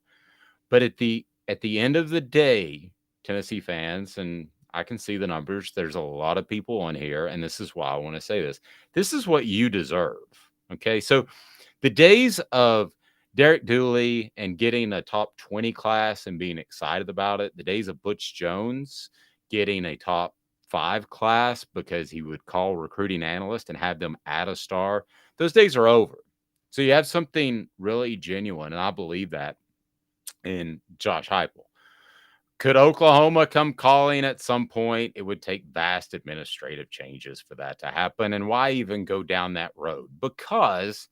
But at the end of the day, Tennessee fans, and I can see the numbers, there's a lot of people on here, and this is why I want to say this. This is what you deserve, okay? So the days of Derek Dooley and getting a top 20 class and being excited about it, the days of Butch Jones getting a top 5 class because he would call recruiting analysts and have them add a star, those days are over. So you have something really genuine, and I believe that in Josh Heupel. Could Oklahoma come calling at some point? It would take vast administrative changes for that to happen. And why even go down that road? Because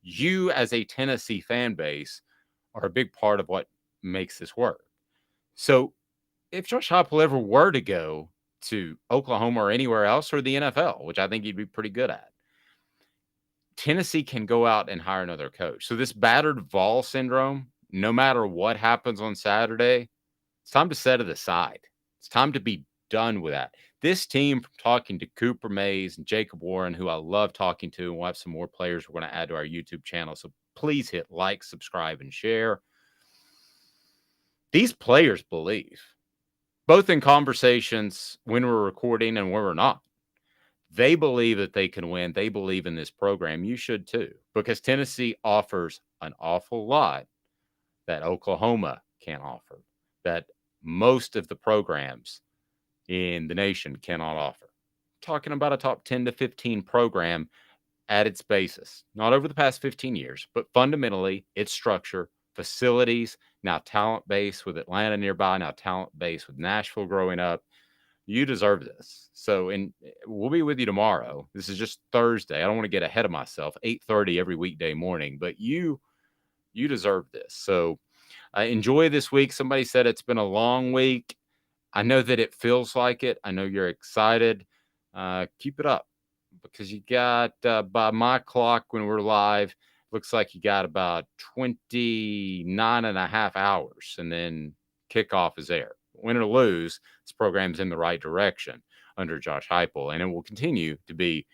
you as a Tennessee fan base are a big part of what makes this work. So if Josh Heupel ever were to go to Oklahoma or anywhere else or the NFL, which I think he'd be pretty good at, Tennessee can go out and hire another coach. So this battered Vol syndrome, no matter what happens on Saturday, it's time to set it aside. It's time to be done with that. This team, from talking to Cooper Mays and Jacob Warren, who I love talking to, and we'll have some more players we're going to add to our YouTube channel. So please hit like, subscribe, and share. These players believe, both in conversations when we're recording and when we're not. They believe that they can win. They believe in this program. You should too, because Tennessee offers an awful lot that Oklahoma can't offer, that most of the programs in the nation cannot offer. Talking about a top 10 to 15 program at its basis, not over the past 15 years, but fundamentally its structure, facilities, now talent base with Atlanta nearby, now talent base with Nashville growing up. You deserve this. So, and we'll be with you tomorrow. This is just Thursday. I don't want to get ahead of myself. 8:30 every weekday morning, but you deserve this. So enjoy this week. Somebody said it's been a long week. I know that it feels like it. I know you're excited. Keep it up because you got, by my clock when we're live, looks like you got about 29 and a half hours and then kickoff is there. Win or lose, this program's in the right direction under Josh Heupel, and it will continue to be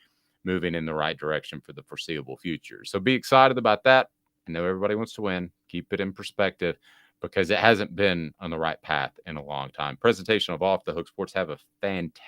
moving in the right direction for the foreseeable future. So be excited about that. I know everybody wants to win. Keep it in perspective because it hasn't been on the right path in a long time. Presentation of Off the Hook Sports. Have a fantastic